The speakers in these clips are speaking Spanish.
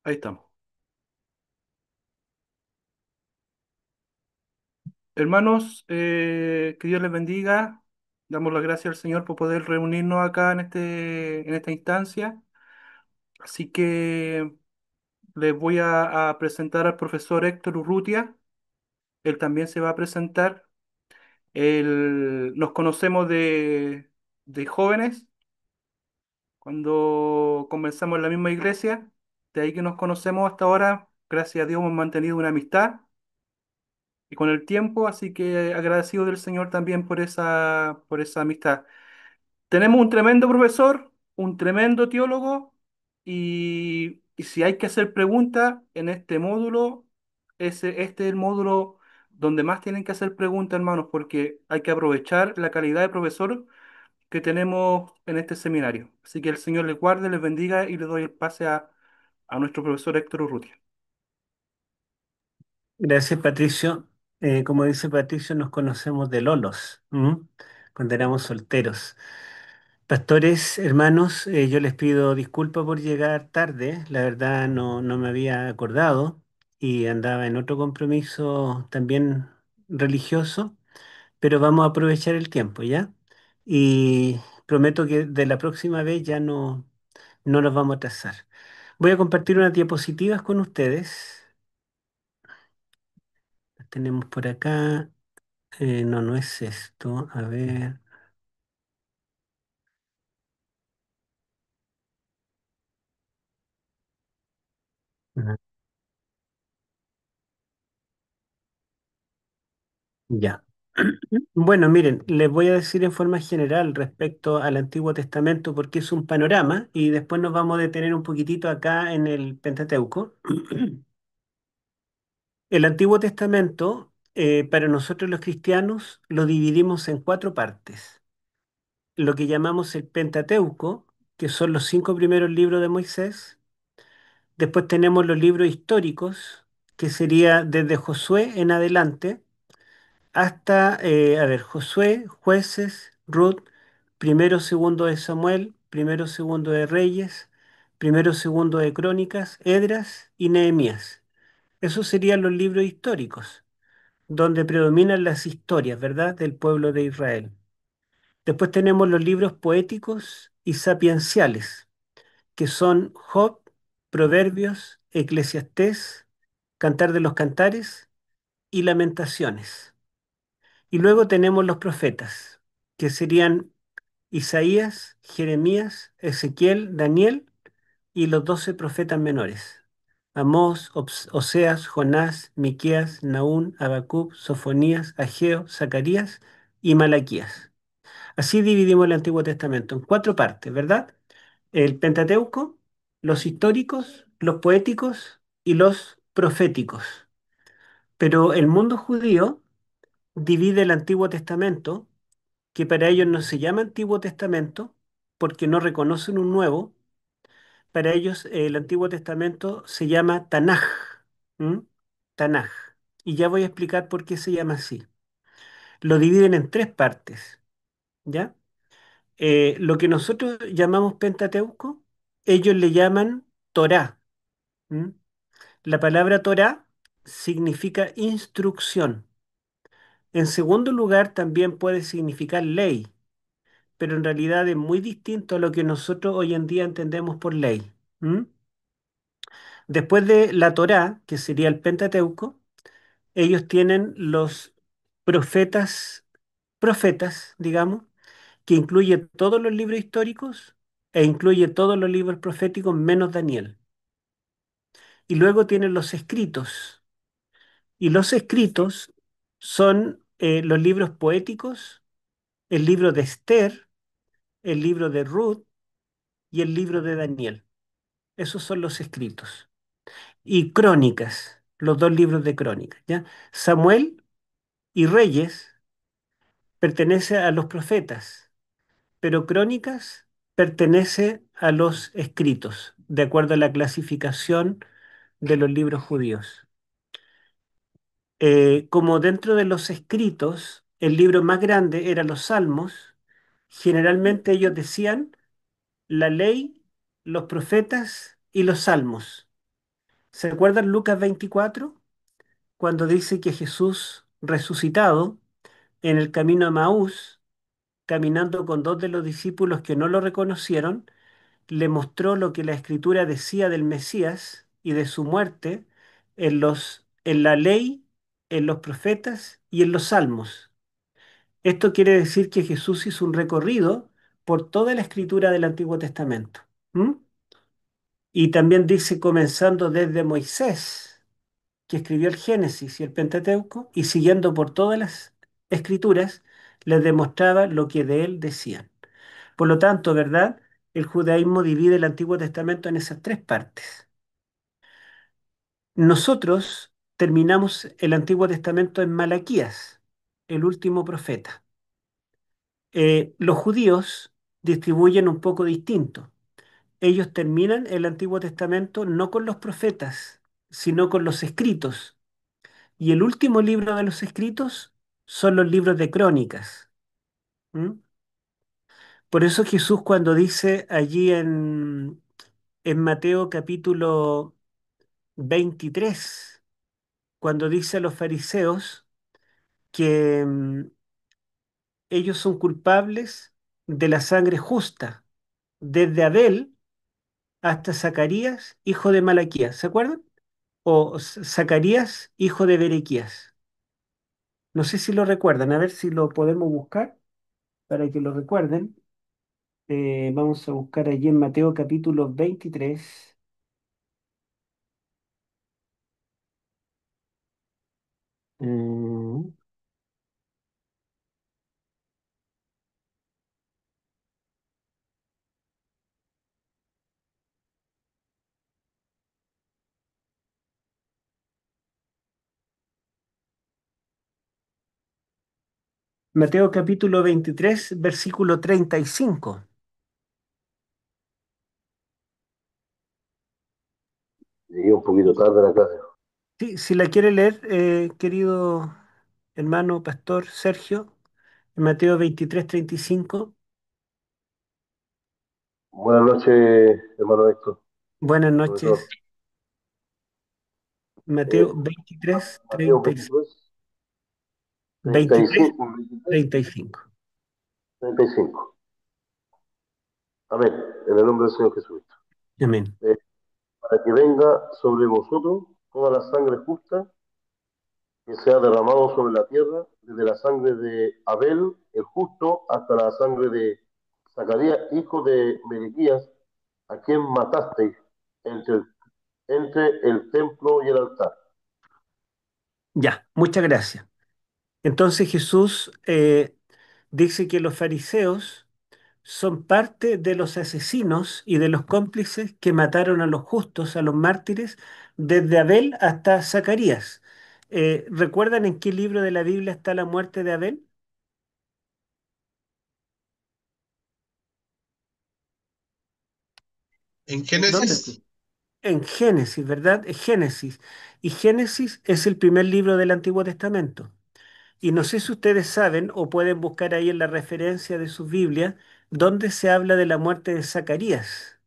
Ahí estamos. Hermanos, que Dios les bendiga. Damos las gracias al Señor por poder reunirnos acá en esta instancia. Así que les voy a presentar al profesor Héctor Urrutia. Él también se va a presentar. Nos conocemos de jóvenes, cuando comenzamos en la misma iglesia. De ahí que nos conocemos hasta ahora. Gracias a Dios hemos mantenido una amistad y con el tiempo, así que agradecido del Señor también por esa amistad. Tenemos un tremendo profesor, un tremendo teólogo, y si hay que hacer preguntas en este módulo, este es el módulo donde más tienen que hacer preguntas, hermanos, porque hay que aprovechar la calidad de profesor que tenemos en este seminario. Así que el Señor les guarde, les bendiga y le doy el pase a nuestro profesor Héctor Urrutia. Gracias, Patricio. Como dice Patricio, nos conocemos de Lolos, ¿m? Cuando éramos solteros. Pastores, hermanos, yo les pido disculpas por llegar tarde. La verdad no me había acordado y andaba en otro compromiso también religioso, pero vamos a aprovechar el tiempo, ¿ya? Y prometo que de la próxima vez ya no nos vamos a atrasar. Voy a compartir unas diapositivas con ustedes. Las tenemos por acá. No es esto. A ver. Ujú. Ya. Bueno, miren, les voy a decir en forma general respecto al Antiguo Testamento porque es un panorama y después nos vamos a detener un poquitito acá en el Pentateuco. El Antiguo Testamento, para nosotros los cristianos, lo dividimos en cuatro partes. Lo que llamamos el Pentateuco, que son los cinco primeros libros de Moisés. Después tenemos los libros históricos, que sería desde Josué en adelante hasta, a ver, Josué, Jueces, Ruth, primero, segundo de Samuel, primero, segundo de Reyes, primero, segundo de Crónicas, Edras y Nehemías. Esos serían los libros históricos, donde predominan las historias, ¿verdad?, del pueblo de Israel. Después tenemos los libros poéticos y sapienciales, que son Job, Proverbios, Eclesiastés, Cantar de los Cantares y Lamentaciones. Y luego tenemos los profetas, que serían Isaías, Jeremías, Ezequiel, Daniel y los 12 profetas menores. Amós, Oseas, Jonás, Miqueas, Nahum, Habacuc, Sofonías, Ageo, Zacarías y Malaquías. Así dividimos el Antiguo Testamento en cuatro partes, ¿verdad? El Pentateuco, los históricos, los poéticos y los proféticos. Pero el mundo judío divide el Antiguo Testamento, que para ellos no se llama Antiguo Testamento porque no reconocen un nuevo. Para ellos el Antiguo Testamento se llama Tanaj. ¿M? Tanaj. Y ya voy a explicar por qué se llama así. Lo dividen en tres partes, ¿ya? Lo que nosotros llamamos Pentateuco, ellos le llaman Torá. ¿M? La palabra Torá significa instrucción. En segundo lugar, también puede significar ley, pero en realidad es muy distinto a lo que nosotros hoy en día entendemos por ley. ¿M? Después de la Torá, que sería el Pentateuco, ellos tienen los profetas, profetas, digamos, que incluye todos los libros históricos e incluye todos los libros proféticos menos Daniel. Y luego tienen los escritos. Y los escritos son los libros poéticos, el libro de Esther, el libro de Ruth y el libro de Daniel. Esos son los escritos. Y crónicas, los dos libros de crónicas, ¿ya? Samuel y Reyes pertenece a los profetas, pero crónicas pertenece a los escritos, de acuerdo a la clasificación de los libros judíos. Como dentro de los escritos, el libro más grande era los Salmos, generalmente ellos decían la ley, los profetas y los salmos. ¿Se acuerdan Lucas 24? Cuando dice que Jesús resucitado en el camino a Maús, caminando con dos de los discípulos que no lo reconocieron, le mostró lo que la Escritura decía del Mesías y de su muerte en la ley, en los profetas y en los salmos. Esto quiere decir que Jesús hizo un recorrido por toda la Escritura del Antiguo Testamento. ¿M? Y también dice, comenzando desde Moisés, que escribió el Génesis y el Pentateuco, y siguiendo por todas las Escrituras, les demostraba lo que de él decían. Por lo tanto, ¿verdad? El judaísmo divide el Antiguo Testamento en esas tres partes. Nosotros terminamos el Antiguo Testamento en Malaquías, el último profeta. Los judíos distribuyen un poco distinto. Ellos terminan el Antiguo Testamento no con los profetas, sino con los escritos. Y el último libro de los escritos son los libros de crónicas. ¿M? Por eso Jesús cuando dice allí en Mateo capítulo 23, cuando dice a los fariseos que ellos son culpables de la sangre justa, desde Abel hasta Zacarías, hijo de Malaquías, ¿se acuerdan? O Zacarías, hijo de Berequías. No sé si lo recuerdan, a ver si lo podemos buscar para que lo recuerden. Vamos a buscar allí en Mateo capítulo 23. mm, Mateo capítulo 23, versículo 35. Llegué un poquito tarde a la clase. Sí, si la quiere leer, querido hermano pastor Sergio, Mateo 23, 35. Buenas noches, hermano Héctor, Buenas profesor. noches. Mateo Eh, 23, Mateo 35. 23, 23, 35, 23, 35. 35. Amén. En el nombre del Señor Jesucristo. Amén. Eh, para que venga sobre vosotros toda la sangre justa que se ha derramado sobre la tierra, desde la sangre de Abel, el justo, hasta la sangre de Zacarías, hijo de Meliquías, a quien matasteis entre el templo y el altar. Ya, muchas gracias. Entonces Jesús dice que los fariseos son parte de los asesinos y de los cómplices que mataron a los justos, a los mártires, desde Abel hasta Zacarías. ¿Recuerdan en qué libro de la Biblia está la muerte de Abel? En ¿Dónde? Génesis, En Génesis, ¿verdad? Es Génesis. Y Génesis es el primer libro del Antiguo Testamento. Y no sé si ustedes saben o pueden buscar ahí en la referencia de sus Biblias dónde se habla de la muerte de Zacarías.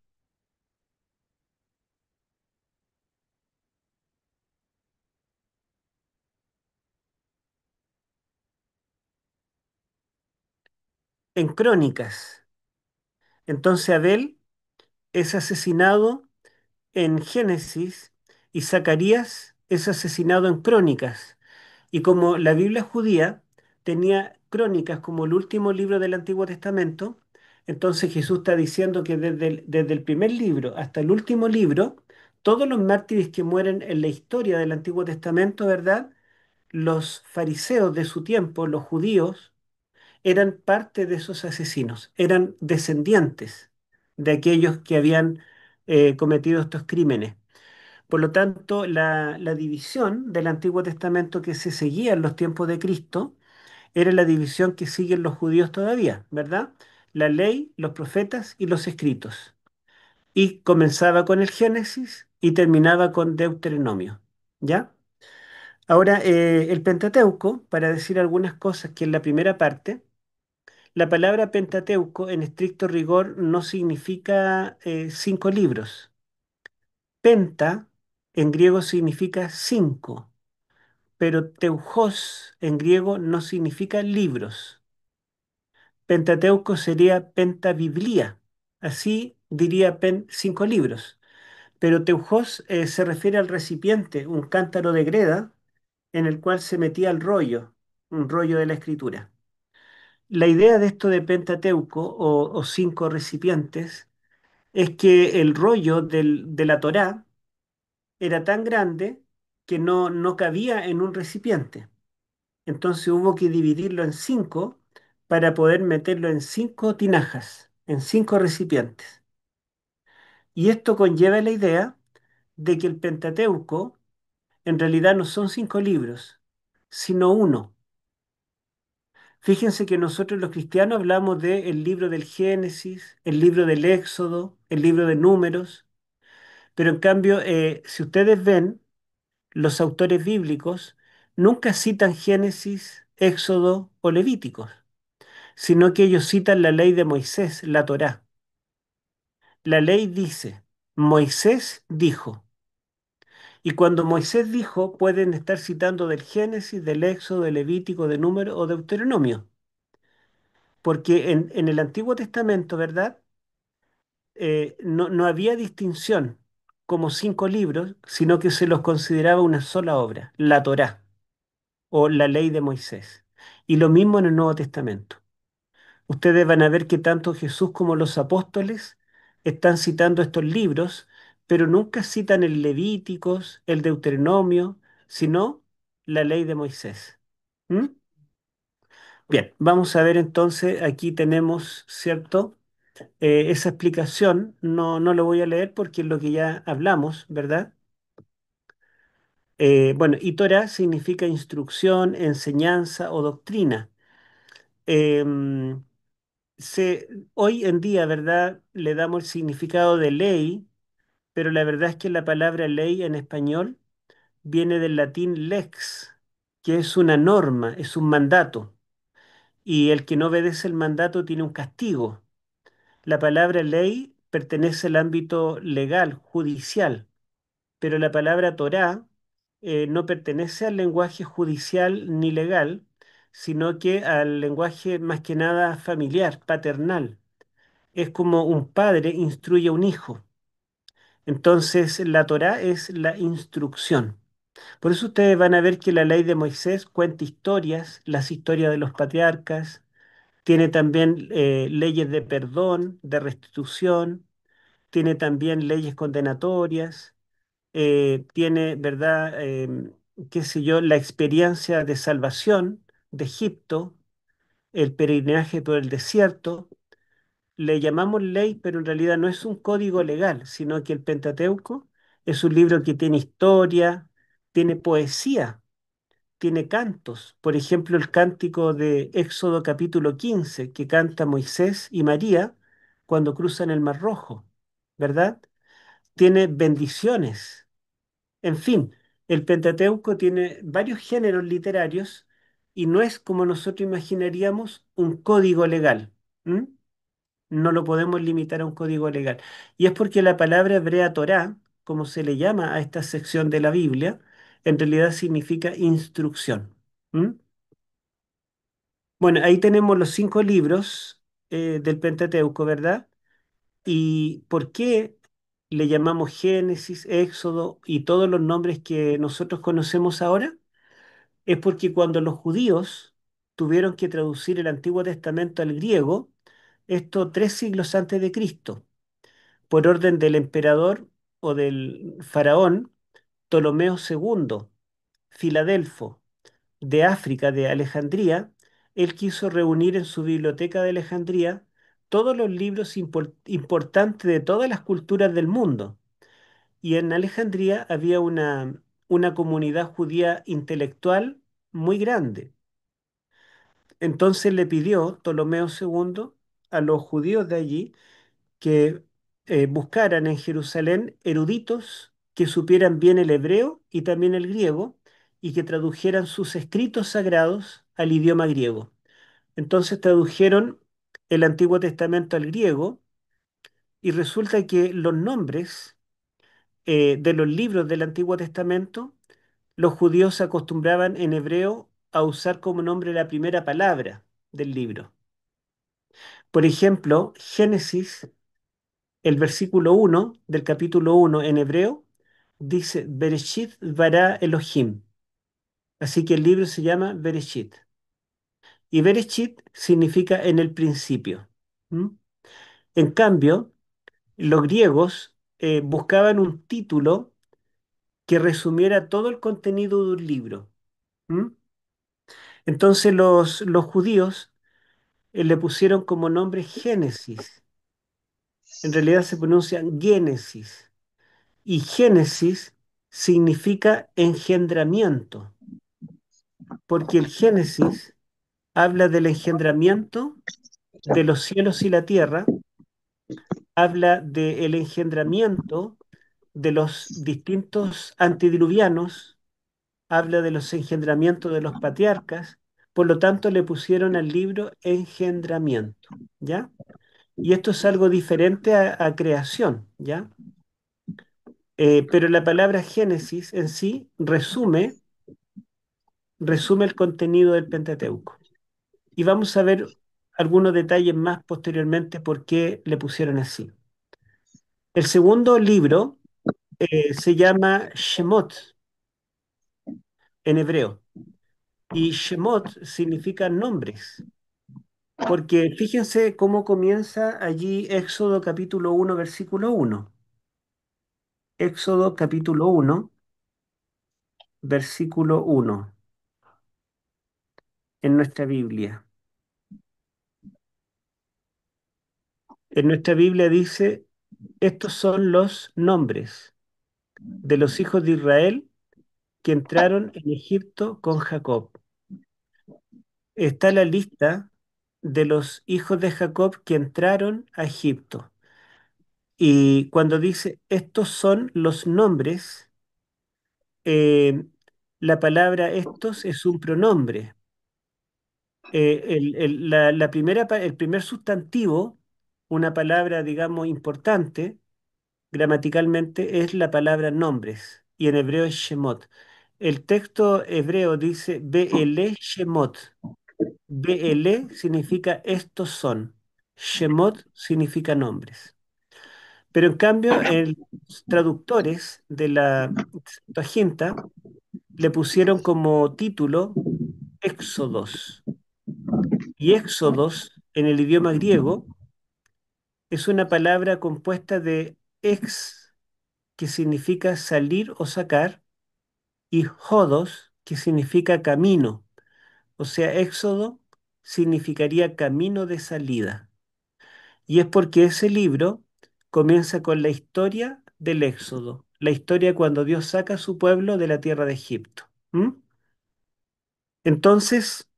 En Crónicas. Entonces Abel es asesinado en Génesis y Zacarías es asesinado en Crónicas. Y como la Biblia judía tenía Crónicas como el último libro del Antiguo Testamento, entonces Jesús está diciendo que desde el primer libro hasta el último libro, todos los mártires que mueren en la historia del Antiguo Testamento, ¿verdad? Los fariseos de su tiempo, los judíos, eran parte de esos asesinos, eran descendientes de aquellos que habían cometido estos crímenes. Por lo tanto, la división del Antiguo Testamento que se seguía en los tiempos de Cristo era la división que siguen los judíos todavía, ¿verdad? La ley, los profetas y los escritos. Y comenzaba con el Génesis y terminaba con Deuteronomio, ¿ya? Ahora, el Pentateuco, para decir algunas cosas que en la primera parte, la palabra Pentateuco en estricto rigor no significa cinco libros. Penta en griego significa cinco, pero teujos en griego no significa libros. Pentateuco sería pentabiblia, así diría cinco libros. Pero teujos se refiere al recipiente, un cántaro de greda en el cual se metía el rollo, un rollo de la escritura. La idea de esto de Pentateuco o cinco recipientes es que el rollo de la Torá era tan grande que no cabía en un recipiente. Entonces hubo que dividirlo en cinco para poder meterlo en cinco tinajas, en cinco recipientes. Y esto conlleva la idea de que el Pentateuco en realidad no son cinco libros, sino uno. Fíjense que nosotros los cristianos hablamos del libro del Génesis, el libro del Éxodo, el libro de Números, pero en cambio, si ustedes ven, los autores bíblicos nunca citan Génesis, Éxodo o Levíticos, sino que ellos citan la ley de Moisés, la Torá. La ley dice, Moisés dijo, y cuando Moisés dijo, pueden estar citando del Génesis, del Éxodo, del Levítico, de Número o Deuteronomio, porque en el Antiguo Testamento, ¿verdad? No había distinción como cinco libros, sino que se los consideraba una sola obra, la Torá o la ley de Moisés. Y lo mismo en el Nuevo Testamento. Ustedes van a ver que tanto Jesús como los apóstoles están citando estos libros, pero nunca citan el Levíticos, el Deuteronomio, sino la ley de Moisés. ¿Mm? Bien, vamos a ver entonces, aquí tenemos, ¿cierto? Esa explicación, no lo voy a leer porque es lo que ya hablamos, ¿verdad? Bueno, y Torah significa instrucción, enseñanza o doctrina. Em, Hoy en día, ¿verdad? Le damos el significado de ley, pero la verdad es que la palabra ley en español viene del latín lex, que es una norma, es un mandato, y el que no obedece el mandato tiene un castigo. La palabra ley pertenece al ámbito legal, judicial, pero la palabra Torá no pertenece al lenguaje judicial ni legal, sino que al lenguaje más que nada familiar, paternal. Es como un padre instruye a un hijo. Entonces, la Torá es la instrucción. Por eso ustedes van a ver que la ley de Moisés cuenta historias, las historias de los patriarcas, tiene también leyes de perdón, de restitución, tiene también leyes condenatorias, tiene, ¿verdad? Qué sé yo, la experiencia de salvación de Egipto, el peregrinaje por el desierto. Le llamamos ley, pero en realidad no es un código legal, sino que el Pentateuco es un libro que tiene historia, tiene poesía, tiene cantos. Por ejemplo, el cántico de Éxodo capítulo 15 que canta Moisés y María cuando cruzan el Mar Rojo, ¿verdad? Tiene bendiciones. En fin, el Pentateuco tiene varios géneros literarios y no es como nosotros imaginaríamos un código legal. ¿M? No lo podemos limitar a un código legal. Y es porque la palabra hebrea Torá, como se le llama a esta sección de la Biblia, en realidad significa instrucción. ¿Mm? Bueno, ahí tenemos los cinco libros del Pentateuco, ¿verdad? ¿Y por qué le llamamos Génesis, Éxodo y todos los nombres que nosotros conocemos ahora? Es porque cuando los judíos tuvieron que traducir el Antiguo Testamento al griego, esto 3 siglos antes de Cristo, por orden del emperador o del faraón Ptolomeo II, Filadelfo, de África, de Alejandría, él quiso reunir en su biblioteca de Alejandría todos los libros importantes de todas las culturas del mundo. Y en Alejandría había una comunidad judía intelectual muy grande. Entonces le pidió Ptolomeo II a los judíos de allí que buscaran en Jerusalén eruditos que supieran bien el hebreo y también el griego y que tradujeran sus escritos sagrados al idioma griego. Entonces tradujeron el Antiguo Testamento al griego y resulta que los nombres de los libros del Antiguo Testamento, los judíos se acostumbraban en hebreo a usar como nombre la primera palabra del libro. Por ejemplo, Génesis, el versículo 1 del capítulo 1 en hebreo, dice Bereshit bara Elohim. Así que el libro se llama Bereshit. Y Bereshit significa en el principio. ¿Mm? En cambio, los griegos buscaban un título que resumiera todo el contenido de un libro. ¿Mm? Entonces los judíos le pusieron como nombre Génesis. En realidad se pronuncia Génesis. Y Génesis significa engendramiento, porque el Génesis habla del engendramiento de los cielos y la tierra, habla del engendramiento de los distintos antediluvianos, habla de los engendramientos de los patriarcas, por lo tanto le pusieron al libro engendramiento, ¿ya? Y esto es algo diferente a creación, ¿ya? Pero la palabra Génesis en sí resume el contenido del Pentateuco. Y vamos a ver algunos detalles más posteriormente por qué le pusieron así. El segundo libro se llama Shemot en hebreo. Y Shemot significa nombres, porque fíjense cómo comienza allí Éxodo capítulo 1, versículo 1. Éxodo capítulo 1, versículo 1 en nuestra Biblia. En nuestra Biblia dice, estos son los nombres de los hijos de Israel que entraron en Egipto con Jacob. Está la lista de los hijos de Jacob que entraron a Egipto. Y cuando dice, estos son los nombres, eh, la palabra estos es un pronombre. El primer sustantivo, una palabra, digamos, importante, gramaticalmente, es la palabra nombres, y en hebreo es Shemot. El texto hebreo dice Be'ele Shemot. Be'ele significa estos son. Shemot significa nombres. Pero en cambio, los traductores de la Septuaginta le pusieron como título Éxodos. Y Éxodos, en el idioma griego, es una palabra compuesta de ex, que significa salir o sacar, y jodos, que significa camino. O sea, Éxodo significaría camino de salida. Y es porque ese libro comienza con la historia del Éxodo, la historia cuando Dios saca a su pueblo de la tierra de Egipto. ¿Mm? Entonces,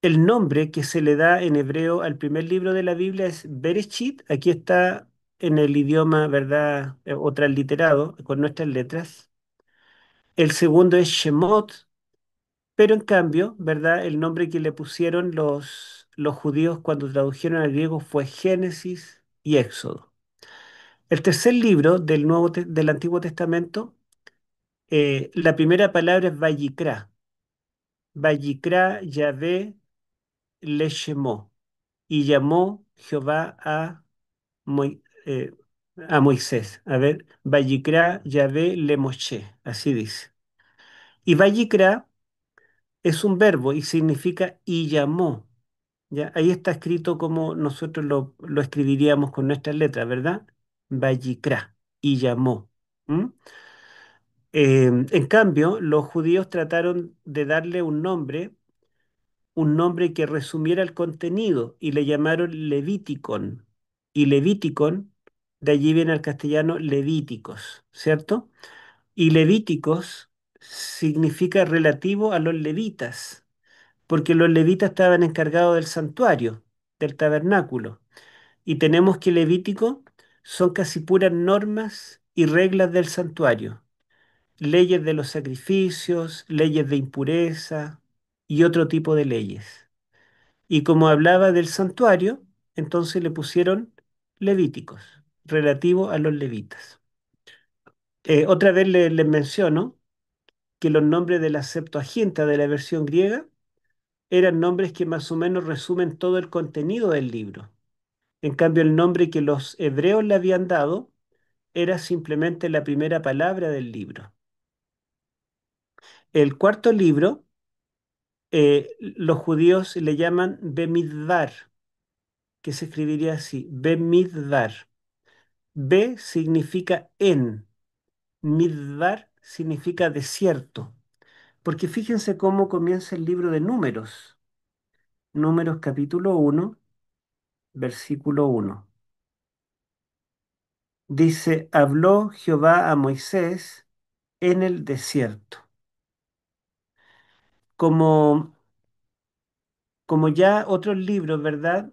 el nombre que se le da en hebreo al primer libro de la Biblia es Bereshit. Aquí está en el idioma, ¿verdad? O transliterado con nuestras letras. El segundo es Shemot, pero en cambio, ¿verdad? El nombre que le pusieron los judíos cuando tradujeron al griego fue Génesis y Éxodo. El tercer libro del Antiguo Testamento, la primera palabra es Vayikra. Vayikra Yahvé le llamó y llamó Jehová a Moisés. A ver, Vayikra Yahvé le Moshe, así dice. Y Vayikra es un verbo y significa y llamó. ¿Ya? Ahí está escrito como nosotros lo escribiríamos con nuestras letras, ¿verdad? Vayikra, y llamó. ¿Mm? En cambio, los judíos trataron de darle un nombre que resumiera el contenido y le llamaron Leviticon. Y Leviticon, de allí viene al castellano Levíticos, ¿cierto? Y Levíticos significa relativo a los levitas, porque los levitas estaban encargados del santuario, del tabernáculo. Y tenemos que Levítico son casi puras normas y reglas del santuario, leyes de los sacrificios, leyes de impureza y otro tipo de leyes. Y como hablaba del santuario, entonces le pusieron Levíticos, relativo a los levitas. Otra vez les menciono que los nombres de la Septuaginta de la versión griega eran nombres que más o menos resumen todo el contenido del libro. En cambio, el nombre que los hebreos le habían dado era simplemente la primera palabra del libro. El cuarto libro, los judíos le llaman Bemidbar, que se escribiría así, Bemidbar. Be significa en, Midbar significa desierto, porque fíjense cómo comienza el libro de Números. Números capítulo 1, versículo 1. Dice, habló Jehová a Moisés en el desierto. Como, como ya otros libros, ¿verdad?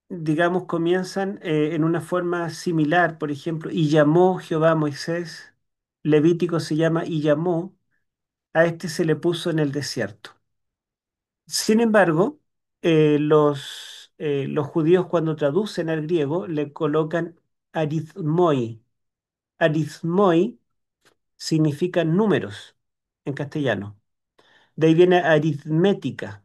Digamos, comienzan en una forma similar, por ejemplo, y llamó Jehová a Moisés. Levítico se llama y llamó, a este se le puso en el desierto. Sin embargo, los judíos cuando traducen al griego le colocan arithmoi. Arithmoi significa números en castellano. De ahí viene aritmética.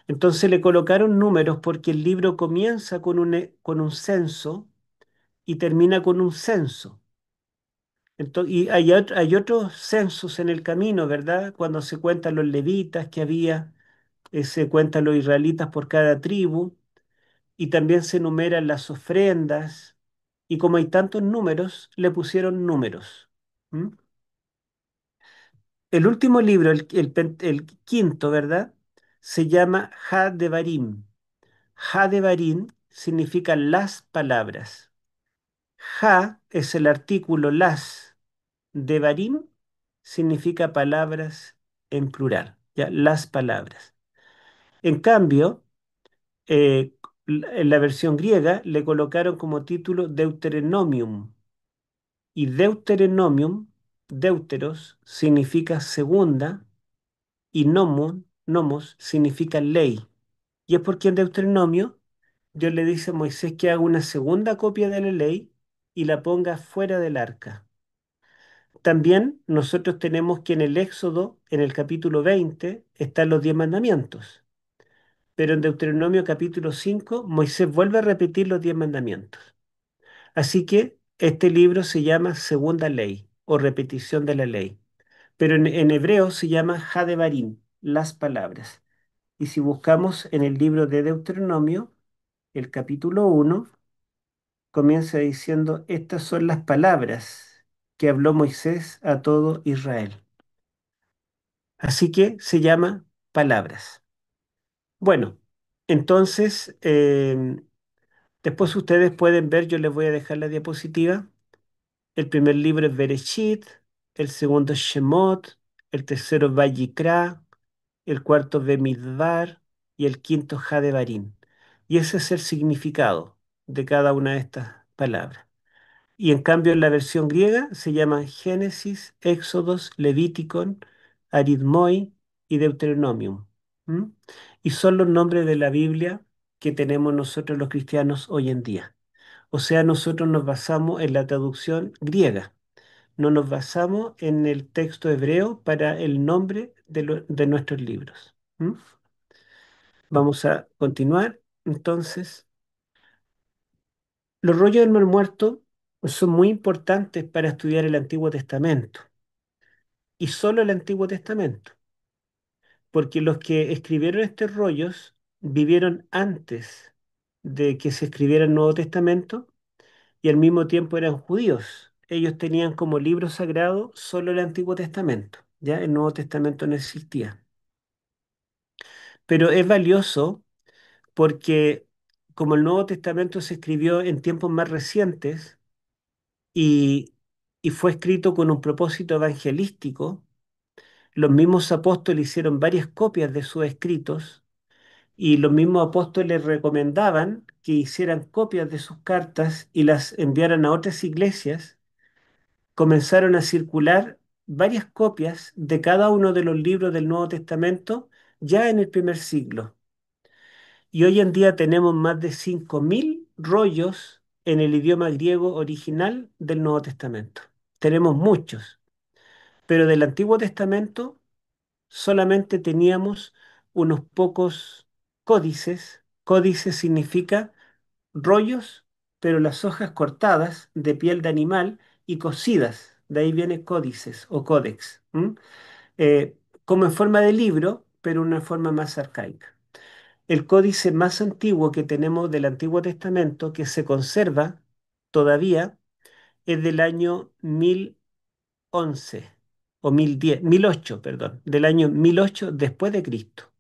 Entonces le colocaron números porque el libro comienza con un censo y termina con un censo. Y hay otros censos en el camino, ¿verdad? Cuando se cuentan los levitas que había, se cuentan los israelitas por cada tribu y también se enumeran las ofrendas. Y como hay tantos números, le pusieron números. ¿Mm? El último libro, el quinto, ¿verdad? Se llama Ha-Devarim. Ha-Devarim significa las palabras. Ha es el artículo las. Devarim significa palabras en plural, ¿ya? Las palabras. En cambio, en la versión griega le colocaron como título Deuteronomium. Y Deuteronomium, deuteros, significa segunda y nomos significa ley. Y es porque en Deuteronomio Dios le dice a Moisés que haga una segunda copia de la ley y la ponga fuera del arca. También nosotros tenemos que en el Éxodo, en el capítulo 20, están los 10 mandamientos. Pero en Deuteronomio capítulo 5, Moisés vuelve a repetir los 10 mandamientos. Así que este libro se llama Segunda Ley o Repetición de la Ley. Pero en hebreo se llama Hadebarim, las palabras. Y si buscamos en el libro de Deuteronomio, el capítulo 1 comienza diciendo, estas son las palabras que habló Moisés a todo Israel. Así que se llama palabras. Bueno, entonces, después ustedes pueden ver, yo les voy a dejar la diapositiva. El primer libro es Bereshit, el segundo es Shemot, el tercero es Vayikra, el cuarto Bemidbar y el quinto Hadebarim. Y ese es el significado de cada una de estas palabras. Y en cambio en la versión griega se llaman Génesis, Éxodos, Levíticon, Aritmoi y Deuteronomium. ¿M? Y son los nombres de la Biblia que tenemos nosotros los cristianos hoy en día. O sea, nosotros nos basamos en la traducción griega, no nos basamos en el texto hebreo para el nombre de nuestros libros. ¿M? Vamos a continuar. Entonces, los rollos del Mar Muerto son muy importantes para estudiar el Antiguo Testamento y solo el Antiguo Testamento, porque los que escribieron estos rollos vivieron antes de que se escribiera el Nuevo Testamento y al mismo tiempo eran judíos. Ellos tenían como libro sagrado solo el Antiguo Testamento, ya el Nuevo Testamento no existía. Pero es valioso porque como el Nuevo Testamento se escribió en tiempos más recientes y, y fue escrito con un propósito evangelístico, los mismos apóstoles hicieron varias copias de sus escritos y los mismos apóstoles recomendaban que hicieran copias de sus cartas y las enviaran a otras iglesias. Comenzaron a circular varias copias de cada uno de los libros del Nuevo Testamento ya en el primer siglo. Y hoy en día tenemos más de 5.000 rollos en el idioma griego original del Nuevo Testamento. Tenemos muchos, pero del Antiguo Testamento solamente teníamos unos pocos códices. Códice significa rollos, pero las hojas cortadas de piel de animal y cosidas. De ahí viene códices o códex. Como en forma de libro, pero una forma más arcaica. El códice más antiguo que tenemos del Antiguo Testamento, que se conserva todavía, es del año 1011 o 1010, 1008, perdón, del año 1008 después de Cristo.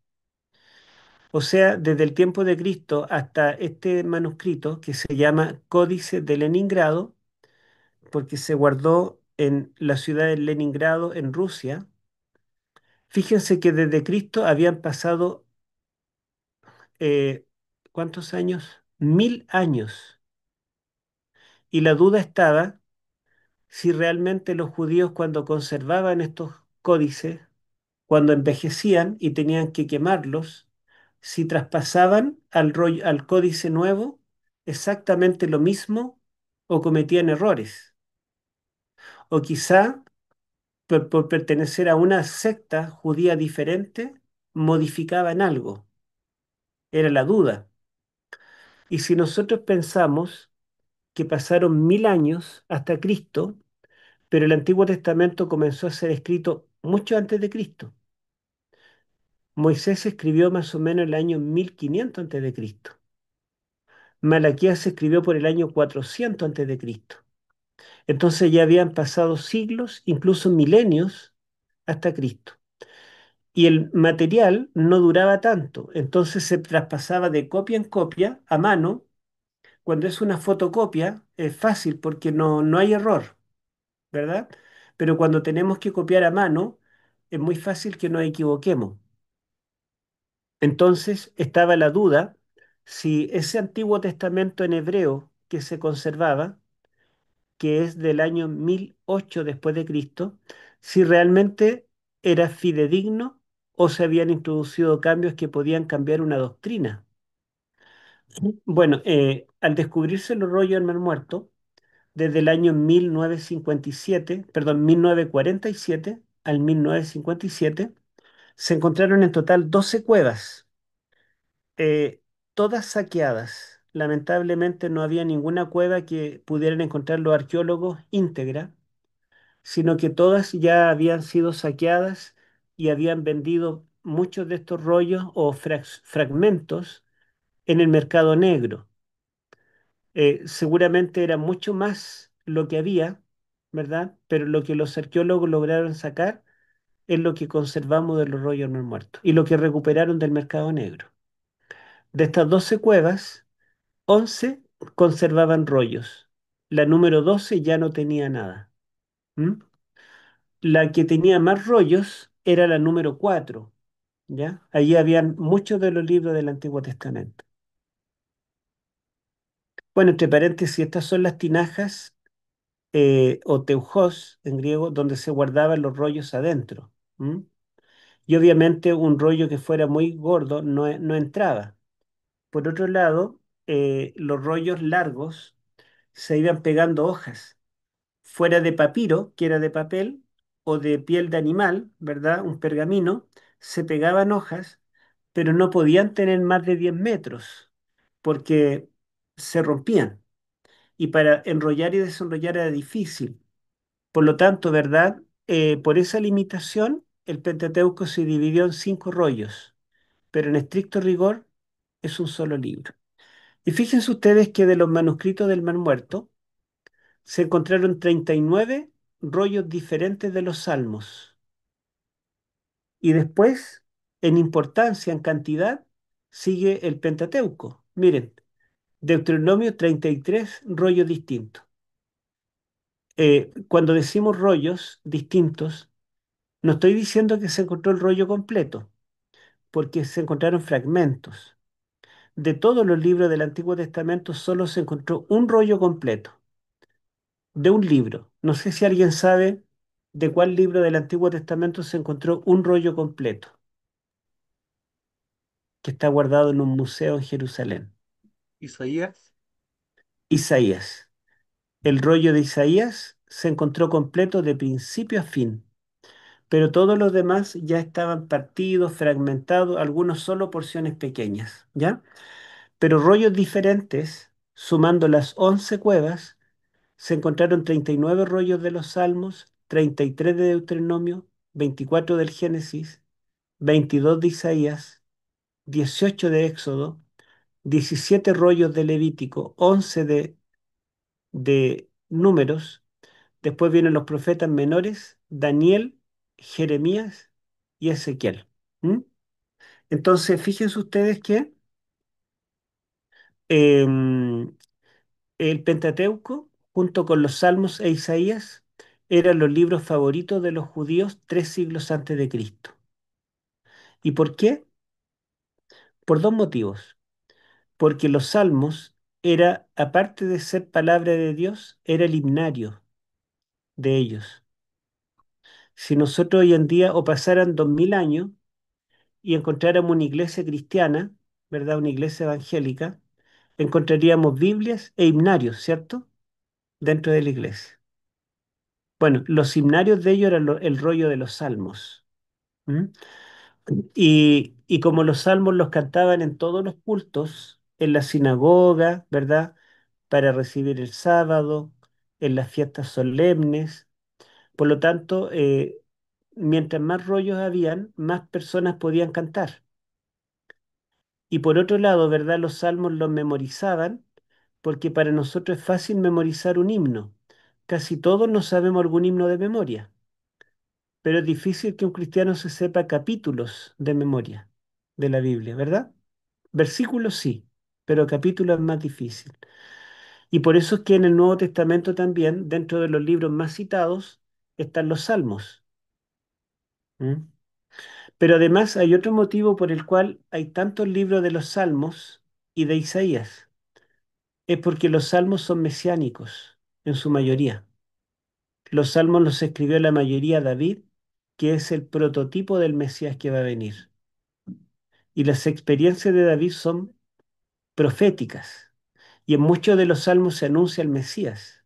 O sea, desde el tiempo de Cristo hasta este manuscrito que se llama Códice de Leningrado, porque se guardó en la ciudad de Leningrado, en Rusia. Fíjense que desde Cristo habían pasado, ¿cuántos años? 1000 años. Y la duda estaba si realmente los judíos cuando conservaban estos códices, cuando envejecían y tenían que quemarlos, si traspasaban al códice nuevo exactamente lo mismo o cometían errores. O quizá por pertenecer a una secta judía diferente, modificaban algo. Era la duda. Y si nosotros pensamos que pasaron 1000 años hasta Cristo, pero el Antiguo Testamento comenzó a ser escrito mucho antes de Cristo. Moisés escribió más o menos el año 1500 antes de Cristo. Malaquías se escribió por el año 400 antes de Cristo. Entonces ya habían pasado siglos, incluso milenios, hasta Cristo. Y el material no duraba tanto, entonces se traspasaba de copia en copia a mano. Cuando es una fotocopia es fácil porque no hay error, ¿verdad? Pero cuando tenemos que copiar a mano es muy fácil que nos equivoquemos. Entonces estaba la duda si ese Antiguo Testamento en hebreo que se conservaba, que es del año 1008 después de Cristo, si realmente era fidedigno o se habían introducido cambios que podían cambiar una doctrina. Bueno, al descubrirse los rollos del Mar Muerto, desde el año 1957, perdón, 1947 al 1957, se encontraron en total 12 cuevas, todas saqueadas. Lamentablemente no había ninguna cueva que pudieran encontrar los arqueólogos íntegra, sino que todas ya habían sido saqueadas y habían vendido muchos de estos rollos o fragmentos en el mercado negro. Seguramente era mucho más lo que había, ¿verdad? Pero lo que los arqueólogos lograron sacar es lo que conservamos de los rollos no muertos y lo que recuperaron del mercado negro. De estas 12 cuevas, 11 conservaban rollos. La número 12 ya no tenía nada. ¿M? La que tenía más rollos era la número 4, ¿ya? Allí habían muchos de los libros del Antiguo Testamento. Bueno, entre paréntesis, estas son las tinajas o teujós en griego, donde se guardaban los rollos adentro. ¿M? Y obviamente un rollo que fuera muy gordo no entraba. Por otro lado, los rollos largos se iban pegando hojas, fuera de papiro, que era de papel, o de piel de animal, ¿verdad? Un pergamino, se pegaban hojas, pero no podían tener más de 10 metros, porque se rompían. Y para enrollar y desenrollar era difícil. Por lo tanto, ¿verdad? Por esa limitación, el Pentateuco se dividió en 5 rollos, pero en estricto rigor es un solo libro. Y fíjense ustedes que de los manuscritos del Mar Muerto se encontraron 39 rollos diferentes de los Salmos. Y después, en importancia, en cantidad, sigue el Pentateuco. Miren, Deuteronomio 33 rollos distintos. Cuando decimos rollos distintos, no estoy diciendo que se encontró el rollo completo, porque se encontraron fragmentos. De todos los libros del Antiguo Testamento solo se encontró un rollo completo, de un libro. No sé si alguien sabe de cuál libro del Antiguo Testamento se encontró un rollo completo, que está guardado en un museo en Jerusalén. Isaías. Isaías. El rollo de Isaías se encontró completo de principio a fin, pero todos los demás ya estaban partidos, fragmentados, algunos solo porciones pequeñas, ¿ya? Pero rollos diferentes, sumando las 11 cuevas, se encontraron 39 rollos de los Salmos, 33 de Deuteronomio, 24 del Génesis, 22 de Isaías, 18 de Éxodo, 17 rollos de Levítico, 11 de Números. Después vienen los profetas menores, Daniel, Jeremías y Ezequiel. ¿Mm? Entonces, fíjense ustedes que em, el Pentateuco, junto con los Salmos e Isaías, eran los libros favoritos de los judíos 3 siglos antes de Cristo. ¿Y por qué? Por dos motivos. Porque los Salmos era, aparte de ser palabra de Dios, era el himnario de ellos. Si nosotros hoy en día o pasaran 2000 años y encontráramos una iglesia cristiana, ¿verdad? Una iglesia evangélica, encontraríamos Biblias e himnarios, ¿cierto? Dentro de la iglesia. Bueno, los himnarios de ellos eran el rollo de los salmos. ¿M? Y como los salmos los cantaban en todos los cultos, en la sinagoga, ¿verdad? Para recibir el sábado, en las fiestas solemnes. Por lo tanto, mientras más rollos habían, más personas podían cantar. Y por otro lado, ¿verdad? Los salmos los memorizaban porque para nosotros es fácil memorizar un himno. Casi todos nos sabemos algún himno de memoria, pero es difícil que un cristiano se sepa capítulos de memoria de la Biblia, ¿verdad? Versículos sí, pero capítulos es más difícil. Y por eso es que en el Nuevo Testamento también, dentro de los libros más citados, están los salmos. ¿Mm? Pero además hay otro motivo por el cual hay tantos libros de los salmos y de Isaías. Es porque los salmos son mesiánicos en su mayoría. Los salmos los escribió la mayoría David, que es el prototipo del Mesías que va a venir. Y las experiencias de David son proféticas. Y en muchos de los salmos se anuncia el Mesías.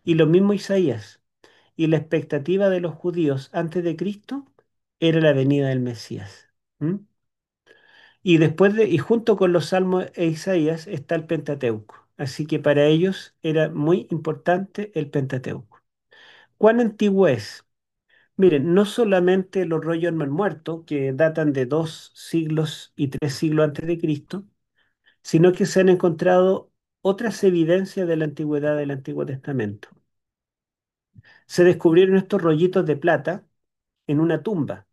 Y lo mismo Isaías. Y la expectativa de los judíos antes de Cristo era la venida del Mesías. ¿Mm? Y junto con los salmos e Isaías está el Pentateuco. Así que para ellos era muy importante el Pentateuco. ¿Cuán antiguo es? Miren, no solamente los rollos del Mar Muerto, que datan de 2 siglos y 3 siglos antes de Cristo, sino que se han encontrado otras evidencias de la antigüedad del Antiguo Testamento. Se descubrieron estos rollitos de plata en una tumba.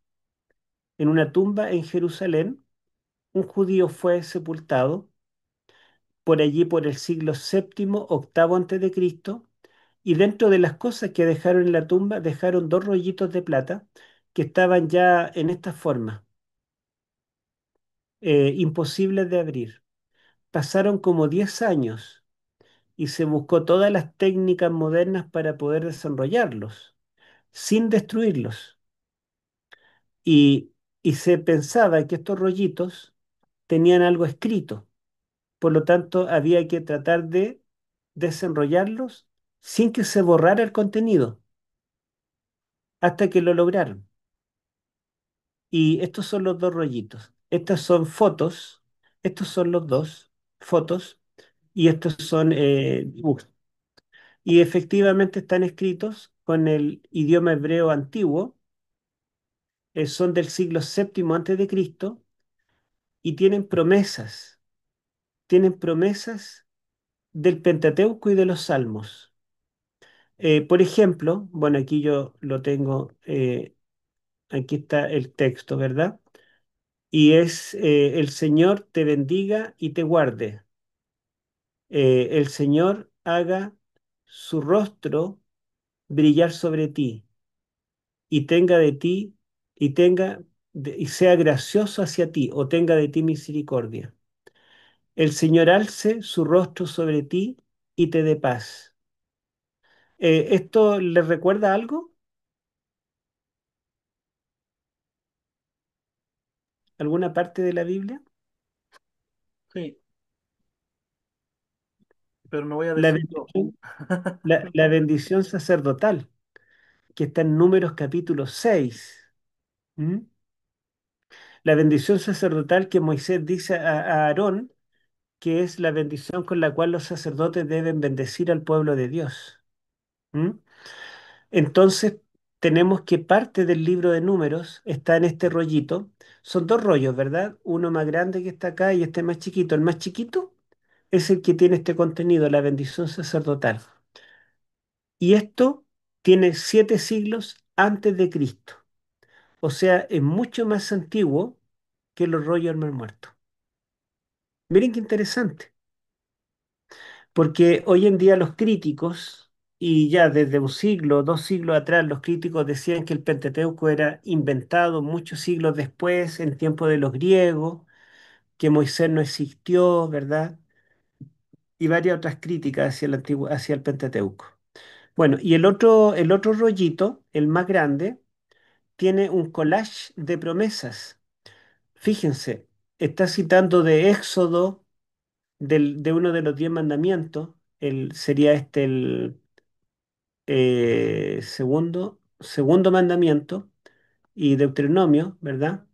En una tumba en Jerusalén, un judío fue sepultado por allí por el siglo séptimo, octavo antes de Cristo, y dentro de las cosas que dejaron en la tumba, dejaron 2 rollitos de plata que estaban ya en esta forma, imposibles de abrir. Pasaron como 10 años y se buscó todas las técnicas modernas para poder desarrollarlos, sin destruirlos. Y, y se pensaba que estos rollitos tenían algo escrito. Por lo tanto, había que tratar de desenrollarlos sin que se borrara el contenido, hasta que lo lograron. Y estos son los 2 rollitos. Estas son fotos, estos son los dos fotos, y estos son dibujos. Y efectivamente están escritos con el idioma hebreo antiguo, son del siglo séptimo antes de Cristo, y tienen promesas del Pentateuco y de los Salmos. Por ejemplo, bueno, aquí yo lo tengo, aquí está el texto, ¿verdad? Y es, el Señor te bendiga y te guarde. El Señor haga su rostro brillar sobre ti y tenga de ti, y sea gracioso hacia ti, o tenga de ti misericordia. El Señor alce su rostro sobre ti y te dé paz. ¿Esto le recuerda algo? ¿Alguna parte de la Biblia? Sí. pero no voy a La decir todo. bendición, la bendición sacerdotal, que está en Números capítulo 6. ¿Mm? La bendición sacerdotal que Moisés dice a Aarón, que es la bendición con la cual los sacerdotes deben bendecir al pueblo de Dios. ¿Mm? Entonces, tenemos que parte del libro de Números está en este rollito. Son dos rollos, ¿verdad? Uno más grande que está acá y este más chiquito. El más chiquito es el que tiene este contenido, la bendición sacerdotal. Y esto tiene 7 siglos antes de Cristo. O sea, es mucho más antiguo que los rollos del Mar Muerto. Miren qué interesante, porque hoy en día los críticos, y ya desde un siglo, 2 siglos atrás, los críticos decían que el Pentateuco era inventado muchos siglos después, en tiempo de los griegos, que Moisés no existió, ¿verdad? Y varias otras críticas hacia hacia el Pentateuco. Bueno, y el otro rollito, el más grande, tiene un collage de promesas. Fíjense, está citando de Éxodo, de uno de los 10 mandamientos, sería este el segundo mandamiento, y Deuteronomio, ¿verdad?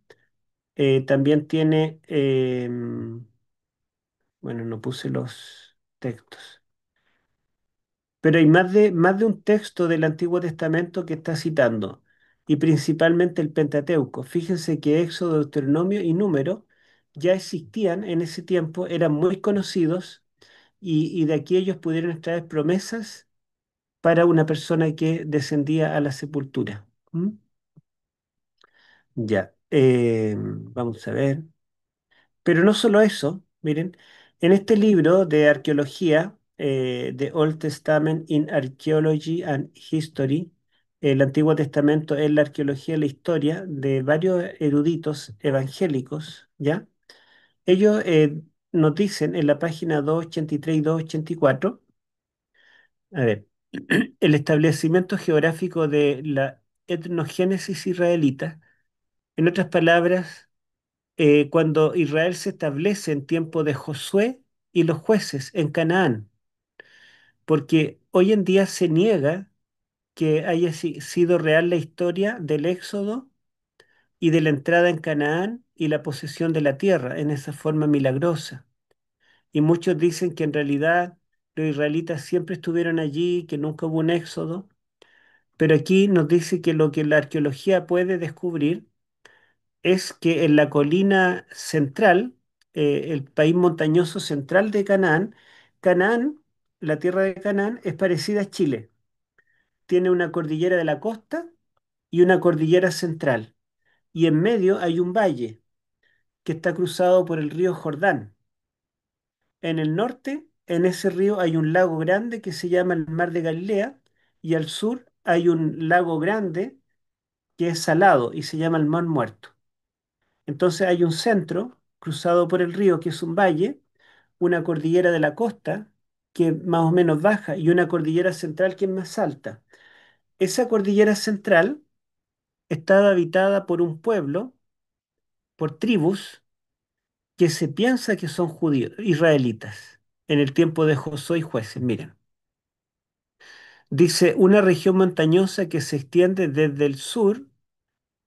También tiene, bueno, no puse los textos, pero hay más de un texto del Antiguo Testamento que está citando, y principalmente el Pentateuco. Fíjense que Éxodo, Deuteronomio y Número ya existían en ese tiempo, eran muy conocidos, y de aquí ellos pudieron extraer promesas para una persona que descendía a la sepultura. ¿Mm? Ya, vamos a ver. Pero no solo eso, miren, en este libro de arqueología, The Old Testament in Archaeology and History, el Antiguo Testamento en la arqueología y la historia, de varios eruditos evangélicos, ¿ya? Ellos nos dicen en la página 283 y 284, a ver, el establecimiento geográfico de la etnogénesis israelita, en otras palabras, cuando Israel se establece en tiempo de Josué y los jueces en Canaán, porque hoy en día se niega que haya sido real la historia del Éxodo y de la entrada en Canaán y la posesión de la tierra en esa forma milagrosa. Y muchos dicen que en realidad los israelitas siempre estuvieron allí, que nunca hubo un éxodo, pero aquí nos dice que lo que la arqueología puede descubrir es que en la colina central, el país montañoso central de Canaán, Canaán, la tierra de Canaán, es parecida a Chile. Tiene una cordillera de la costa y una cordillera central. Y en medio hay un valle que está cruzado por el río Jordán. En el norte, en ese río hay un lago grande que se llama el Mar de Galilea, y al sur hay un lago grande que es salado y se llama el Mar Muerto. Entonces hay un centro cruzado por el río que es un valle, una cordillera de la costa que más o menos baja y una cordillera central que es más alta. Esa cordillera central estaba habitada por un pueblo, por tribus que se piensa que son judíos, israelitas, en el tiempo de Josué y jueces. Miren, dice una región montañosa que se extiende desde el sur,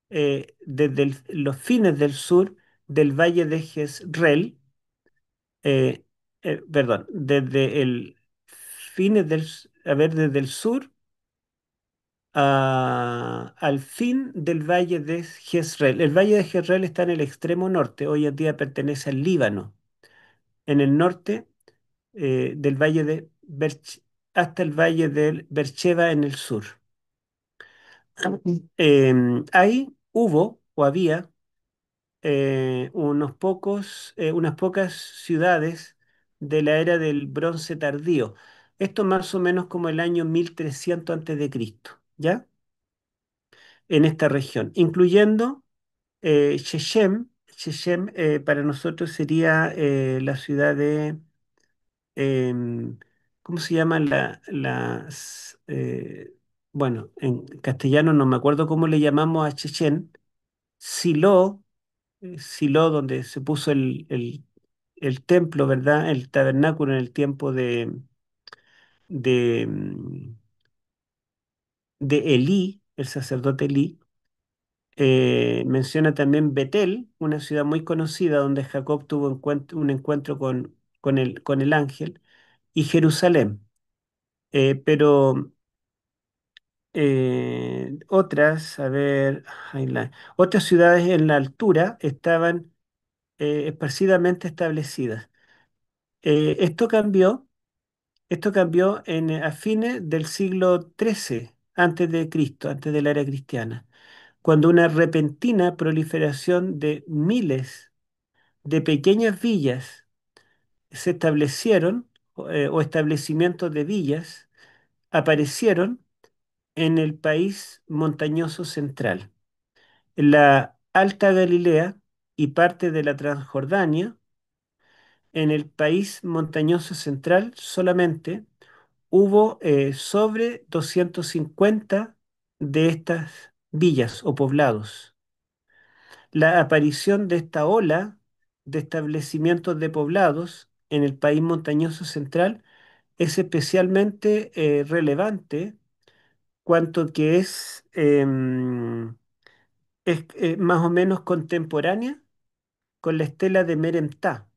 desde los fines del sur del valle de Jezreel, perdón, desde el fines a ver, desde el sur al fin del valle de Jezreel. El valle de Jezreel está en el extremo norte, hoy en día pertenece al Líbano, en el norte del valle de hasta el valle del Beersheba en el sur. Ahí hubo o había unas pocas ciudades de la era del Bronce tardío. Esto más o menos como el año 1300 antes de Cristo, ¿ya? En esta región, incluyendo Shechem. Shechem para nosotros sería la ciudad de, em, ¿cómo se llama bueno, en castellano no me acuerdo cómo le llamamos a Shechem. Silo, Silo, donde se puso el templo, ¿verdad? El tabernáculo en el tiempo de Elí, el sacerdote Elí. Menciona también Betel, una ciudad muy conocida donde Jacob tuvo un encuentro con el ángel, y Jerusalén. Pero otras, a ver, otras ciudades en la altura estaban esparcidamente establecidas. Eh, esto cambió, esto cambió a fines del siglo XIII antes de Cristo, antes de la era cristiana, cuando una repentina proliferación de miles de pequeñas villas se establecieron, o establecimientos de villas aparecieron en el país montañoso central. En la Alta Galilea y parte de la Transjordania, en el país montañoso central solamente hubo sobre 250 de estas villas o poblados. La aparición de esta ola de establecimientos de poblados en el país montañoso central es especialmente relevante, cuanto que es más o menos contemporánea con la estela de Merentá.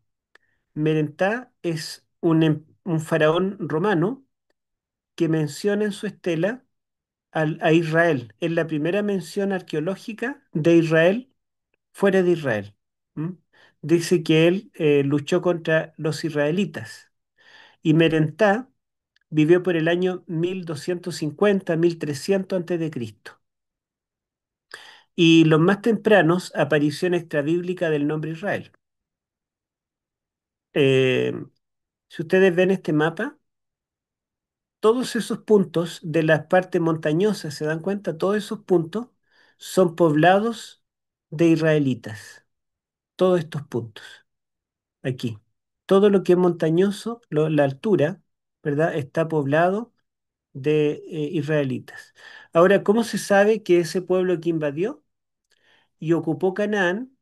Merentá es un faraón romano que menciona en su estela a Israel. Es la primera mención arqueológica de Israel fuera de Israel. ¿M? Dice que él luchó contra los israelitas. Y Merentá vivió por el año 1250, 1300 a.C. Y los más tempranos, aparición extrabíblica del nombre Israel. Eh, si ustedes ven este mapa, todos esos puntos de las partes montañosas, ¿se dan cuenta? Todos esos puntos son poblados de israelitas. Todos estos puntos, aquí. Todo lo que es montañoso, la altura, ¿verdad? Está poblado de israelitas. Ahora, ¿cómo se sabe que ese pueblo que invadió y ocupó Canaán